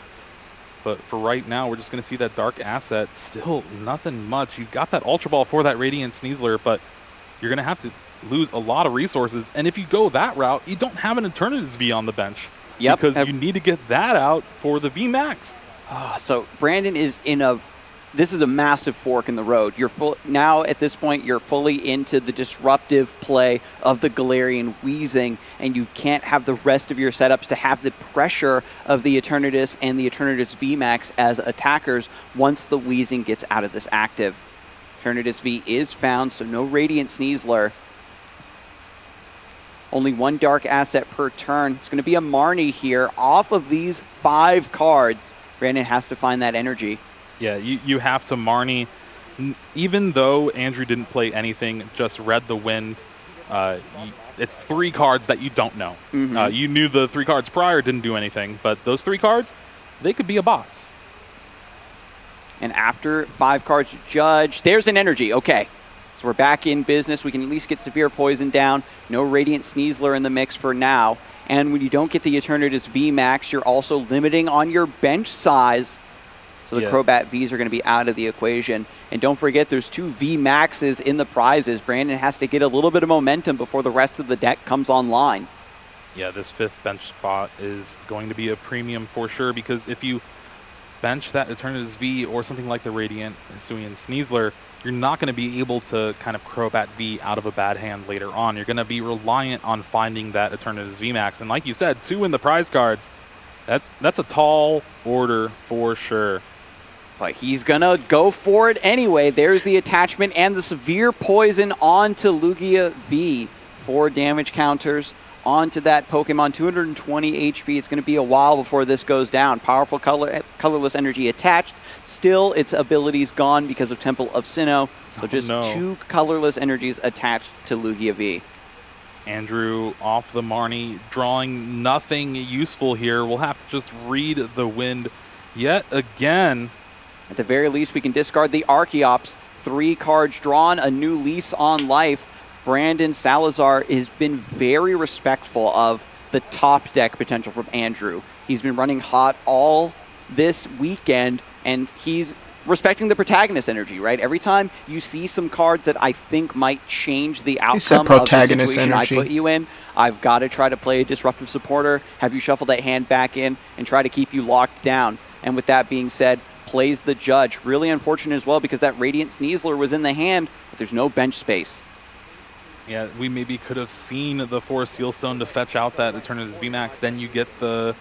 But for right now, we're just going to see that Dark asset. Still nothing much. You got that Ultra Ball for that Radiant Sneasler, but you're going to have to lose a lot of resources. And if you go that route, you don't have an Eternatus V on the bench.
Yep.
Because you need to get that out for the V Max.
So Brandon is this is a massive fork in the road. Now at this point, you're fully into the disruptive play of the Galarian Weezing, and you can't have the rest of your setups to have the pressure of the Eternatus and the Eternatus VMAX as attackers once the Weezing gets out of this active. Eternatus V is found, so no Radiant Sneasler. Only 1 dark asset per turn. It's going to be a Marnie here. Off of these 5 cards, Brandon has to find that energy.
Yeah, you have to Marnie. Even though Andrew didn't play anything, just read the wind, it's 3 cards that you don't know.
Mm-hmm.
You knew the 3 cards prior didn't do anything, but those 3 cards, they could be a boss.
And after 5 cards to judge, there's an energy. Okay, so we're back in business. We can at least get Severe Poison down. No Radiant Sneasler in the mix for now. And when you don't get the Eternatus VMAX, you're also limiting on your bench size. So the Crobat Vs are going to be out of the equation. And don't forget, there's 2 VMAXs in the prizes. Brandon has to get a little bit of momentum before the rest of the deck comes online.
Yeah, this 5th bench spot is going to be a premium for sure, because if you bench that Eternatus V or something like the Radiant Hisuian Sneasler, you're not going to be able to kind of Crobat V out of a bad hand later on. You're going to be reliant on finding that Eternatus VMAX. And like you said, 2 in the prize cards, that's a tall order for sure.
But he's going to go for it anyway. There's the attachment and the Severe Poison onto Lugia V. 4 damage counters onto that Pokemon. 220 HP. It's going to be a while before this goes down. Powerful colorless energy attached. Still, its abilities gone because of Temple of Sinnoh. So just 2 colorless energies attached to Lugia V.
Andrew off the Marnie, drawing nothing useful here. We'll have to just read the wind yet again.
At the very least, we can discard the Archeops. 3 cards drawn, a new lease on life. Brandon Salazar has been very respectful of the top deck potential from Andrew. He's been running hot all this weekend, and he's respecting the protagonist energy, right? Every time you see some cards that I think might change the outcome of the situation I put you in, I've got to try to play a disruptive supporter, have you shuffle that hand back in, and try to keep you locked down. And with that being said, plays the Judge. Really unfortunate as well, because that Radiant Sneasler was in the hand, but there's no bench space.
Yeah, we maybe could have seen the Forest Sealstone to fetch out that Eternatus VMAX. Then you get the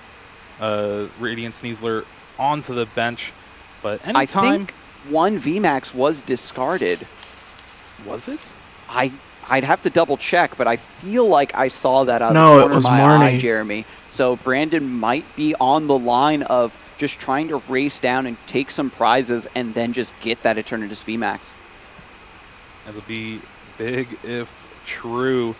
Radiant Sneasler onto the bench. But anytime...
I think 1 VMAX was discarded.
Was it?
I'd have to double check, but I feel like I saw that out of the corner of my eye, Jeremy. So Brandon might be on the line of just trying to race down and take some prizes and then just get that Eternatus VMAX.
It'll be big if true,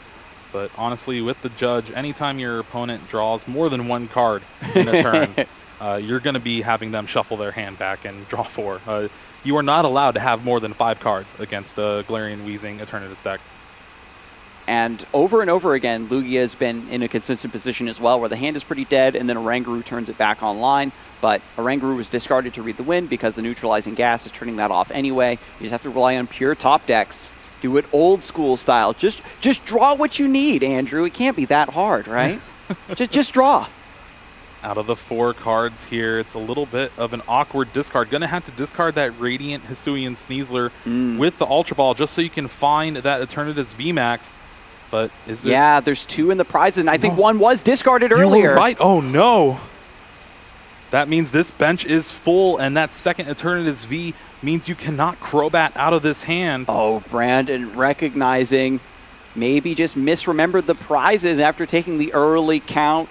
but honestly, with the Judge, anytime your opponent draws more than 1 card in a turn, you're going to be having them shuffle their hand back and draw 4. You are not allowed to have more than 5 cards against a Galarian Weezing Eternatus deck.
And over again, Lugia has been in a consistent position as well, where the hand is pretty dead, and then Oranguru turns it back online. But Oranguru was discarded to read the wind because the neutralizing gas is turning that off anyway. You just have to rely on pure top decks. Do it old school style. Just draw what you need, Andrew. It can't be that hard, right? just draw.
Out of the 4 cards here, it's a little bit of an awkward discard. Gonna have to discard that Radiant Hisuian Sneasler with the Ultra Ball just so you can find that Eternatus VMAX. But is it?
Yeah, there's 2 in the prizes, and I think 1 was discarded earlier.
You're right. Oh no. That means this bench is full, and that second Eternatus V means you cannot Crobat out of this hand.
Oh, Brandon recognizing maybe just misremembered the prizes after taking the early count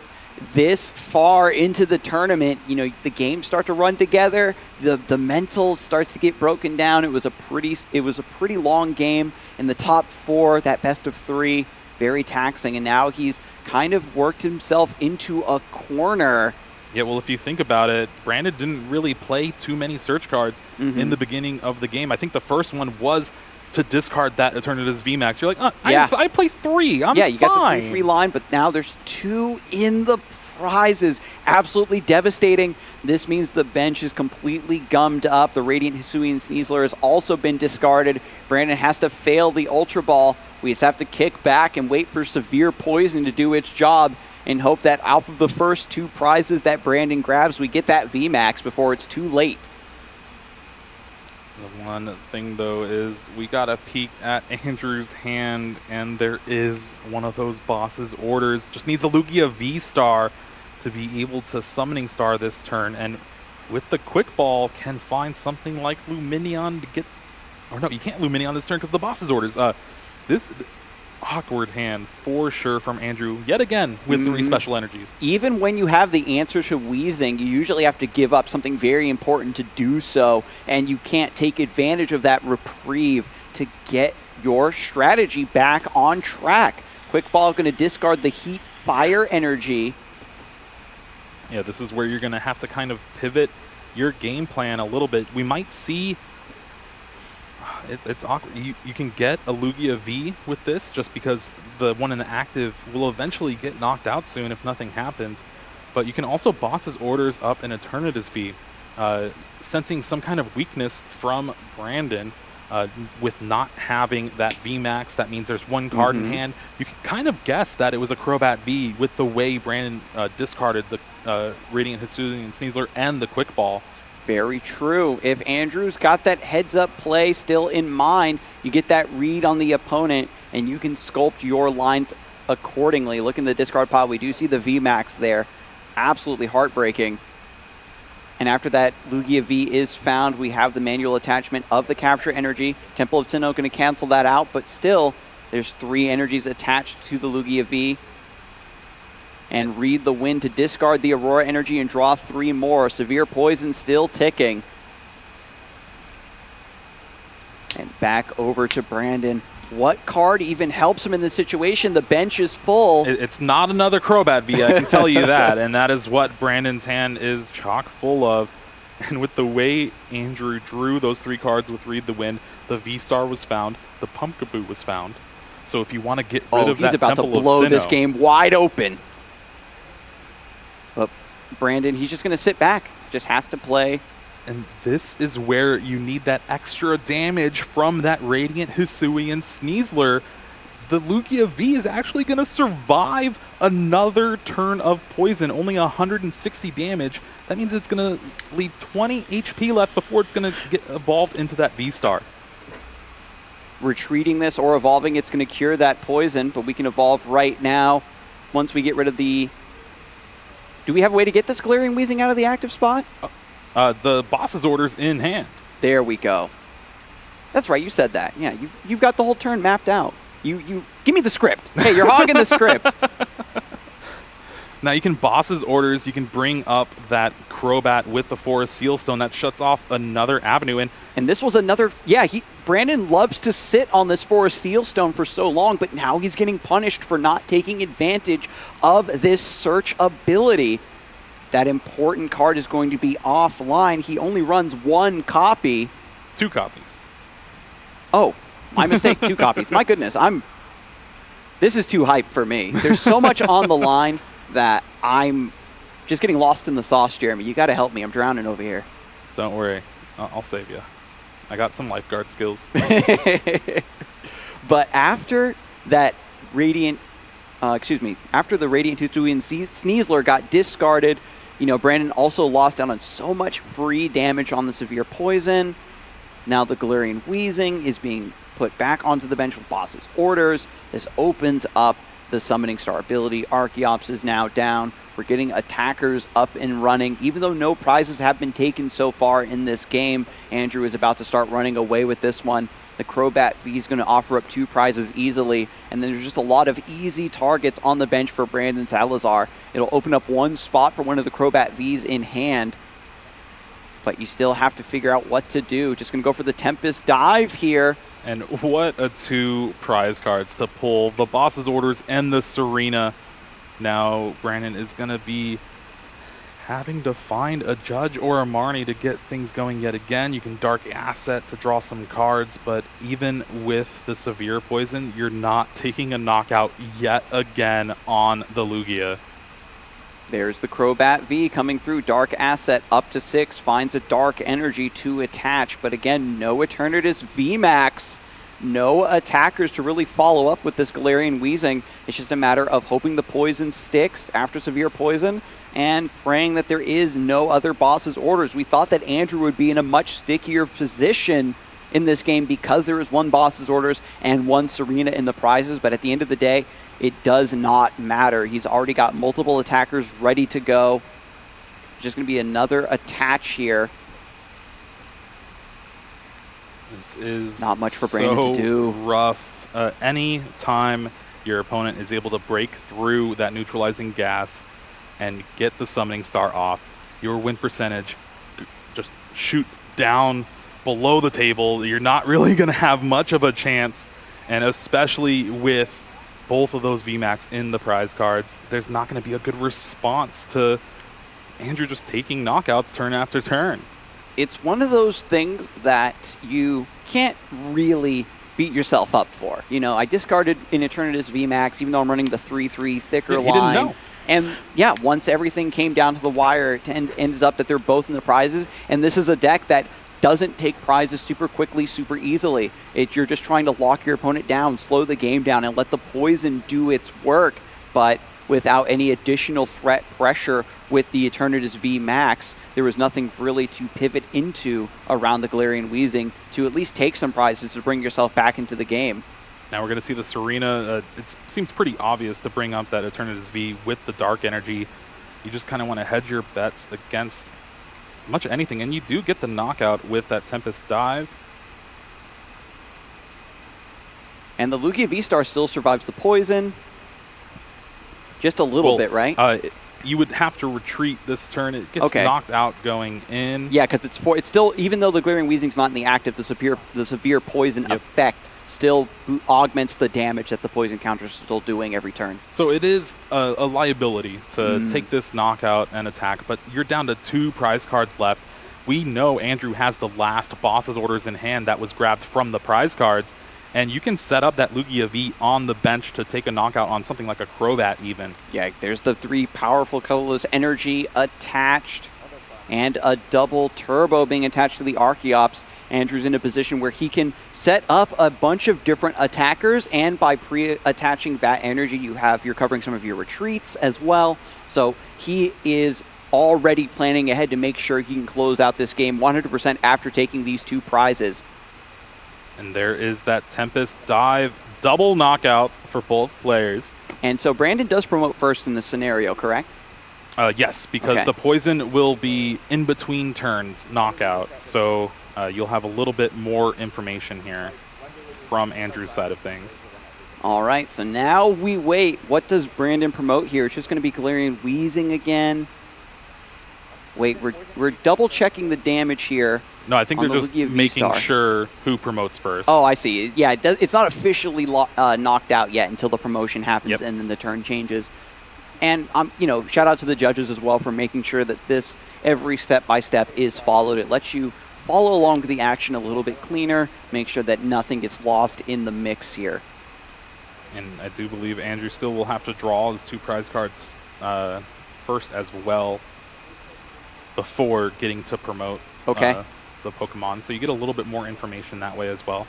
this far into the tournament, you know, the games start to run together. The mental starts to get broken down. It was a pretty long game in the top 4. That best of 3, very taxing, and now he's kind of worked himself into a corner.
Yeah, well, if you think about it, Brandon didn't really play too many search cards in the beginning of the game. I think the first one was to discard that Eternatus VMAX. You're like, I play 3. I'm fine.
You got the 3/3 line, but now there's 2 in the prizes. Absolutely devastating. This means the bench is completely gummed up. The Radiant Hisuian Sneasler has also been discarded. Brandon has to fail the Ultra Ball. We just have to kick back and wait for Severe Poison to do its job and hope that out of the first 2 prizes that Brandon grabs, we get that VMAX before it's too late.
The one thing, though, is we got a peek at Andrew's hand, and there is one of those boss's orders. Just needs a Lugia V-Star to be able to Summoning Star this turn, and with the Quick Ball can find something like Luminion to get... Or no, you can't Luminion this turn because the boss's orders. This awkward hand for sure from Andrew, yet again, with 3 special energies.
Even when you have the answer to Wheezing, you usually have to give up something very important to do so, and you can't take advantage of that reprieve to get your strategy back on track. Quick Ball going to discard the Heat Fire energy.
Yeah, this is where you're going to have to kind of pivot your game plan a little bit. We might see... It's awkward. You can get a Lugia V with this just because the one in the active will eventually get knocked out soon if nothing happens. But you can also boss's orders up an Eternatus V, sensing some kind of weakness from Brandon with not having that VMAX. That means there's 1 card in hand. You can kind of guess that it was a Crobat V with the way Brandon discarded the Radiant Hisuian Sneasler and the Quick Ball.
Very true. If Andrew's got that heads-up play still in mind, you get that read on the opponent, and you can sculpt your lines accordingly. Look in the discard pile. We do see the VMAX there. Absolutely heartbreaking. And after that Lugia V is found, we have the manual attachment of the Capture Energy. Temple of Sinnoh going to cancel that out, but still, there's 3 energies attached to the Lugia V. And read the Wind to discard the Aurora energy and draw 3 more. Severe Poison still ticking. And back over to Brandon. What card even helps him in this situation? The bench is full.
It's not another Crobat V, I can tell you that. And that is what Brandon's hand is chock full of. And with the way Andrew drew those 3 cards with Read the Wind, the V-Star was found, the Pumpkaboo was found. So if you want to get rid of that
he's about
Temple
to blow
of Sinnoh,
this game wide open. But Brandon, he's just going to sit back. Just has to play.
And this is where you need that extra damage from that Radiant Hisuian Sneasler. The Lugia V is actually going to survive another turn of poison. Only 160 damage. That means it's going to leave 20 HP left before it's going to get evolved into that V-Star.
Retreating this or evolving, it's going to cure that poison, but we can evolve right now once we get rid of the... Do we have a way to get this Galarian Wheezing out of the active spot?
The boss's orders in hand.
There we go. That's right, you said that. Yeah, you've got the whole turn mapped out. You give me the script. Hey, you're hogging the script.
Now you can boss's orders. You can bring up that Crobat with the Forest Sealstone. That shuts off another avenue.
And this was another... Yeah, Brandon loves to sit on this Forest Sealstone for so long, but now he's getting punished for not taking advantage of this search ability. That important card is going to be offline. He only runs 1 copy.
2 copies.
Oh, my mistake. 2 copies. My goodness, this is too hype for me. There's so much on the line that I'm just getting lost in the sauce, Jeremy. You got to help me. I'm drowning over here.
Don't worry. I'll save you. I got some lifeguard skills.
But after that Radiant, after the Radiant Hisuian Sneasler got discarded, you know, Brandon also lost out on so much free damage on the Severe Poison. Now the Galarian Wheezing is being put back onto the bench with boss's orders. This opens up the Summoning Star ability. Archeops is now down. We're getting attackers up and running. Even though no prizes have been taken so far in this game, Andrew is about to start running away with this one. the Crobat V is going to offer up 2 prizes easily, and then there's just a lot of easy targets on the bench for Brandon Salazar. It'll open up 1 spot for one of the Crobat Vs in hand, but you still have to figure out what to do. Just going to go for the Tempest Dive here.
And what a 2 prize cards to pull. The Boss's Orders and the Serena. Now Brandon is going to be having to find a Judge or a Marnie to get things going yet again. You can Dark Asset to draw some cards, but even with the Severe Poison, you're not taking a knockout yet again on the Lugia.
There's the Crobat V coming through. Dark Asset up to 6, finds a Dark Energy to attach, but again, no Eternatus VMAX. No attackers to really follow up with this Galarian Weezing. It's just a matter of hoping the poison sticks after Severe Poison and praying that there is no other Boss's Orders. We thought that Andrew would be in a much stickier position in this game because there is 1 Boss's Orders and 1 Serena in the prizes, but at the end of the day, it does not matter. He's already got multiple attackers ready to go. Just going to be another attach here.
This is
not much for Brandon to do.
Rough. Any time your opponent is able to break through that neutralizing gas and get the summoning star off, your win percentage just shoots down below the table. You're not really going to have much of a chance, and especially with both of those VMAX in the prize cards, there's not going to be a good response to Andrew just taking knockouts turn after turn.
It's one of those things that you can't really beat yourself up for. You know, I discarded an Eternatus VMAX, even though I'm running the 3/3 thicker line.
Didn't know.
And yeah, once everything came down to the wire, it ends up that they're both in the prizes. And this is a deck that doesn't take prizes super quickly, super easily. You're just trying to lock your opponent down, slow the game down, and let the poison do its work. But without any additional threat pressure with the Eternatus VMAX, there was nothing really to pivot into around the Galarian Weezing to at least take some prizes to bring yourself back into the game.
Now we're going to see the Serena. It seems pretty obvious to bring up that Eternatus V with the Dark Energy. You just kind of want to hedge your bets against much anything, and you do get the knockout with that Tempest Dive.
And the Lugia V-Star still survives the poison. Just a little bit, right?
You would have to retreat this turn. It gets knocked out going in.
Yeah, because it's still, even though the Galarian Weezing's not in the active, the severe poison effect still augments the damage that the poison counter is still doing every turn.
So it is a liability to take this knockout and attack, but you're down to 2 prize cards left. We know Andrew has the last Boss's Orders in hand that was grabbed from the prize cards, and you can set up that Lugia V on the bench to take a knockout on something like a Crobat even.
Yeah, there's the 3 powerful colorless energy attached and a double turbo being attached to the Archeops. Andrew's in a position where he can set up a bunch of different attackers, and by pre-attaching that energy, you're covering some of your retreats as well. So he is already planning ahead to make sure he can close out this game 100% after taking these 2 prizes.
And there is that Tempest Dive double knockout for both players.
And so Brandon does promote first in this scenario, correct?
Yes, because the poison will be in between turns knockout. So you'll have a little bit more information here from Andrew's side of things.
All right, so now we wait. What does Brandon promote here? It's just going to be Galarian Weezing again. Wait, we're double checking the damage here.
No, I think they're just making sure who promotes first.
Oh, I see. Yeah, it's not officially knocked out yet until the promotion happens and then the turn changes. And shout out to the judges as well for making sure that this every step by step is followed. It lets you follow along with the action a little bit cleaner, make sure that nothing gets lost in the mix here.
And I do believe Andrew still will have to draw his 2 prize cards first as well before getting to promote the Pokemon. So you get a little bit more information that way as well.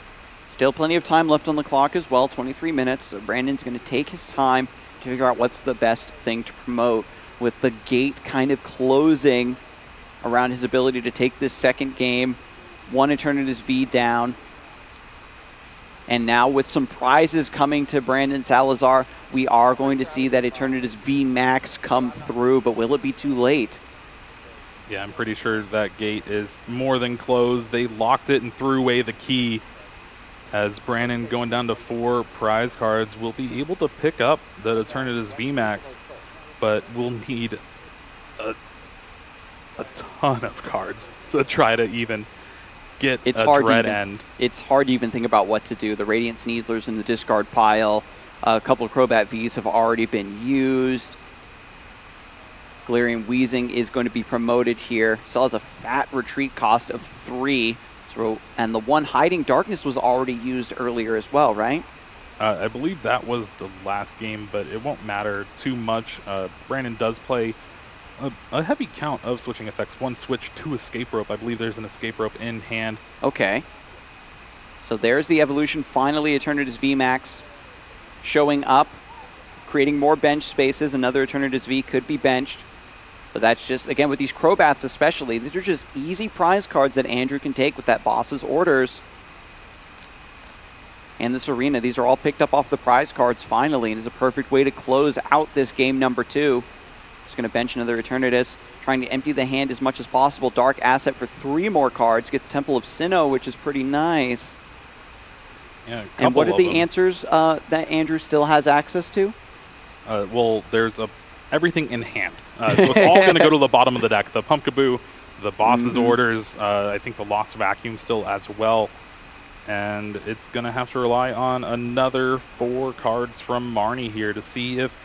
Still plenty of time left on the clock as well, 23 minutes. So Brandon's going to take his time to figure out what's the best thing to promote, with the gate kind of closing around his ability to take this second game. 1 Eternatus V down. And now with some prizes coming to Brandon Salazar, we are going to see that Eternatus V Max come through, but will it be too late?
Yeah, I'm pretty sure that gate is more than closed. They locked it and threw away the key. as Brandon, going down to 4 prize cards, will be able to pick up the Eternatus VMAX, but will need a ton of cards to try to even get a Dread End.
It's hard to even think about what to do. The Radiant Sneasler's in the discard pile. A couple of Crobat Vs have already been used. Galarian Weezing is going to be promoted here. Still has a fat retreat cost of 3. And the one Hiding Darkness was already used earlier as well, right?
I believe that was the last game, but it won't matter too much. Brandon does play a heavy count of switching effects. 1 switch, 2 Escape Rope. I believe there's an Escape Rope in hand.
Okay. So there's the evolution. Finally, Eternatus VMAX showing up, creating more bench spaces. Another Eternatus V could be benched. But that's just, again, with these Crobats especially, these are just easy prize cards that Andrew can take with that boss's orders. And this arena, these are all picked up off the prize cards finally, and is a perfect way to close out this game number 2. Just going to bench another Eternatus, trying to empty the hand as much as possible. Dark Asset for 3 more cards, gets Temple of Sinnoh, which is pretty nice.
Yeah,
and what are the answers that Andrew still has access to?
Well, there's everything in hand. So it's all going to go to the bottom of the deck. The Pumpkaboo, the boss's orders, I think the Lost Vacuum still as well. And it's going to have to rely on another 4 cards from Marnie here to see if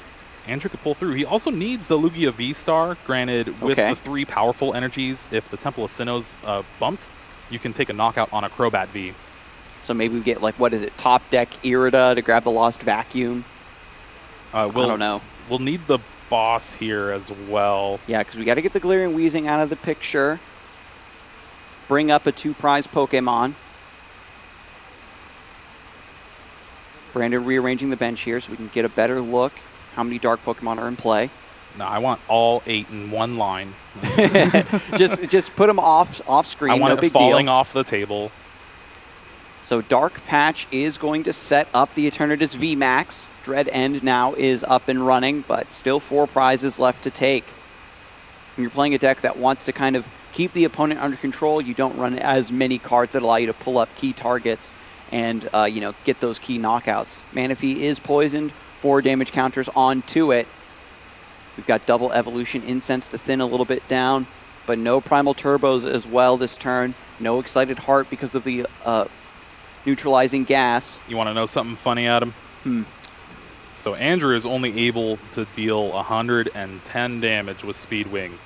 Andrew could pull through. He also needs the Lugia V-Star. Granted, with the 3 powerful energies, if the Temple of Sinnoh's bumped, you can take a knockout on a Crobat V.
So maybe we get, like, what is it, top deck Irida to grab the Lost Vacuum? I don't know.
We'll need the boss here as well.
Yeah, because we got to get the Galarian Weezing out of the picture. Bring up a 2 prize Pokemon. Brandon rearranging the bench here so we can get a better look how many dark Pokemon are in play.
No, I want all 8 in one line.
just put them off screen.
I want
no big
it falling
deal.
off the table.
So Dark Patch is going to set up the Eternatus VMAX. Dread End now is up and running, but still 4 prizes left to take. When you're playing a deck that wants to kind of keep the opponent under control, you don't run as many cards that allow you to pull up key targets and get those key knockouts. Manaphy is poisoned, 4 damage counters onto it. We've got double evolution, Incense to thin a little bit down, but no primal turbos as well this turn. No Excited Heart because of the neutralizing gas.
You want to know something funny, Adam? So Andrew is only able to deal 110 damage with Speed Wing.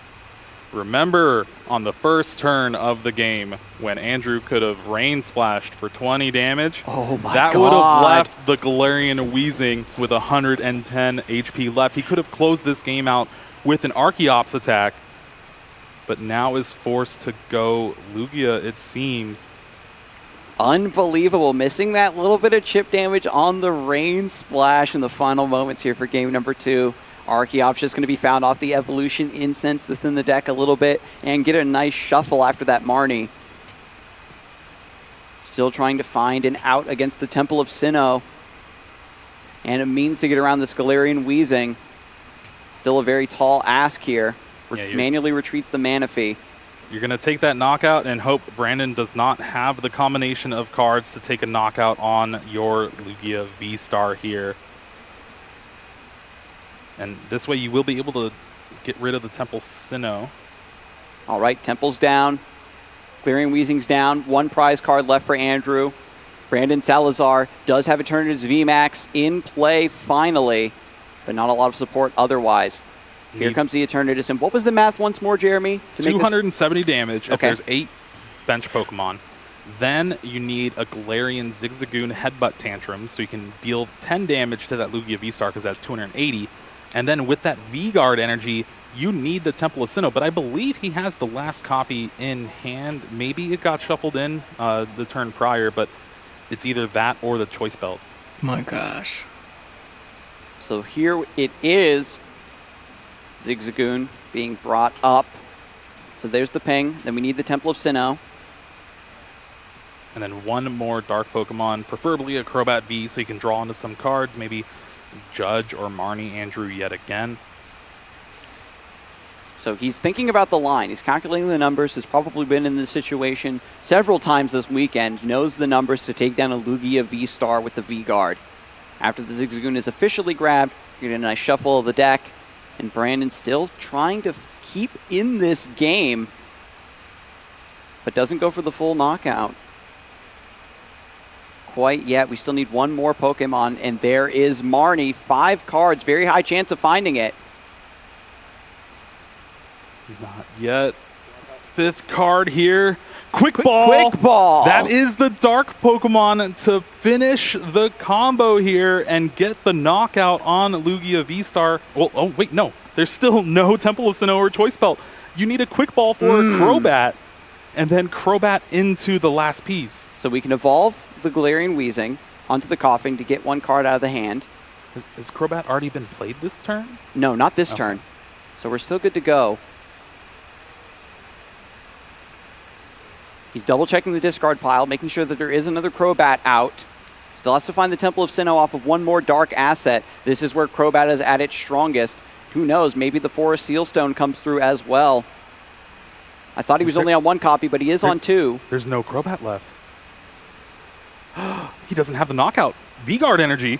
Remember on the first turn of the game when Andrew could have Rain Splashed for 20 damage?
Oh my
that
God.
Would have left the Galarian Weezing with 110 HP left. He could have closed this game out with an Archeops attack, but now is forced to go Lugia, it seems.
Unbelievable. Missing that little bit of chip damage on the Rain Splash in the final moments here for game number 2. Archeops just going to be found off the evolution incense within the deck a little bit and get a nice shuffle after that Marnie. Still trying to find an out against the Temple of Sinnoh and a means to get around this Galarian Weezing. Still a very tall ask here. Manually retreats the Manaphy.
You're going to take that knockout and hope Brandon does not have the combination of cards to take a knockout on your Lugia V-Star here. And this way you will be able to get rid of the Temple Sinnoh.
All right, Temple's down. Galarian Weezing's down. 1 prize card left for Andrew. Brandon Salazar does have Eternatus VMAX in play finally, but not a lot of support otherwise. Here comes the Eternatus. And what was the math once more, Jeremy?
270 damage if there's 8 bench Pokemon. Then you need a Galarian Zigzagoon Headbutt Tantrum, so you can deal 10 damage to that Lugia V-Star because that's 280. And then with that V-Guard energy, you need the Temple of Sinnoh. But I believe he has the last copy in hand. Maybe it got shuffled in the turn prior, but it's either that or the Choice Belt.
My gosh.
So here it is. Zigzagoon being brought up. So there's the ping. Then we need the Temple of Sinnoh.
And then 1 more Dark Pokemon, preferably a Crobat V, so you can draw into some cards, maybe Judge or Marnie Andrew yet again.
So he's thinking about the line. He's calculating the numbers. Has probably been in this situation several times this weekend. Knows the numbers to take down a Lugia V-Star with the V-Guard. After the Zigzagoon is officially grabbed, you get a nice shuffle of the deck. And Brandon still trying to keep in this game, but doesn't go for the full knockout quite yet. We still need one more Pokemon, and there is Marnie. 5 cards, very high chance of finding it.
Not yet. 5th card here. Quick Ball.
Quick Ball.
That is the Dark Pokemon to finish the combo here and get the knockout on Lugia V-Star. Well, oh, wait, no. There's still no Temple of Sinnoh or Choice Belt. You need a Quick Ball for Crobat, and then Crobat into the last piece.
So we can evolve the Galarian Weezing onto the Coughing to get one card out of the hand.
Has Crobat already been played this turn?
No, not this turn. So we're still good to go. He's double-checking the discard pile, making sure that there is another Crobat out. Still has to find the Temple of Sinnoh off of one more dark asset. This is where Crobat is at its strongest. Who knows, maybe the Forest Sealstone comes through as well. I thought he was only on 1 copy, but he is on 2.
There's no Crobat left. He doesn't have the knockout. V-Guard energy.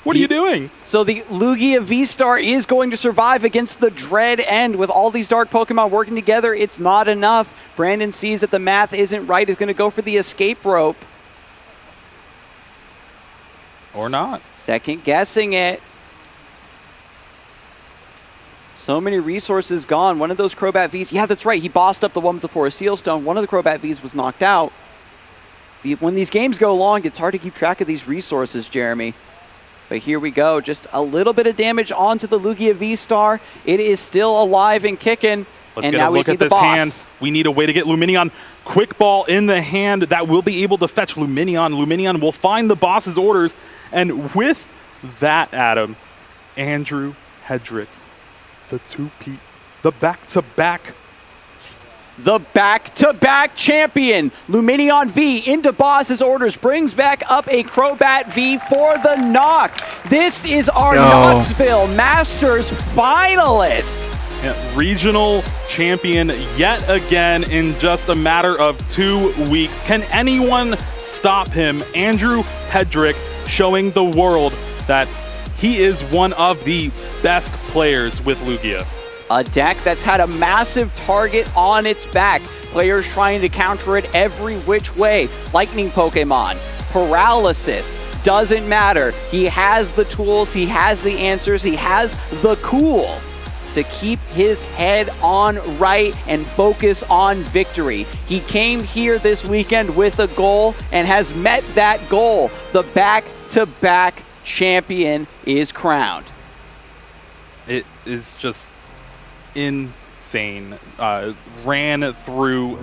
What are you doing?
So the Lugia V-Star is going to survive against the Dread End. With all these dark Pokemon working together, it's not enough. Brandon sees that the math isn't right. He's going to go for the escape rope.
Or not.
Second guessing it. So many resources gone. One of those Crobat Vs. Yeah, that's right. He bossed up the one with the Forest Sealstone. One of the Crobat Vs was knocked out. When these games go long, it's hard to keep track of these resources, Jeremy. But here we go. Just a little bit of damage onto the Lugia V-Star. It is still alive and kicking.
Let's get a look at this hand. We need a way to get Lumineon. Quick Ball in the hand. That will be able to fetch Lumineon. Lumineon will find the boss's orders. And with that, Adam, Andrew Hedrick, the two-peat, the back-to-back.
The back-to-back champion, Lumineon V, into boss's orders, brings back up a Crobat V for the knock. This is our Knoxville Masters finalist.
Yeah, regional champion yet again in just a matter of 2 weeks. Can anyone stop him? Andrew Hedrick showing the world that he is one of the best players with Lugia.
A deck that's had a massive target on its back. Players trying to counter it every which way. Lightning Pokemon, Paralysis, doesn't matter. He has the tools, he has the answers, he has the cool to keep his head on right and focus on victory. He came here this weekend with a goal and has met that goal. The back-to-back champion is crowned.
It is just insane. Ran through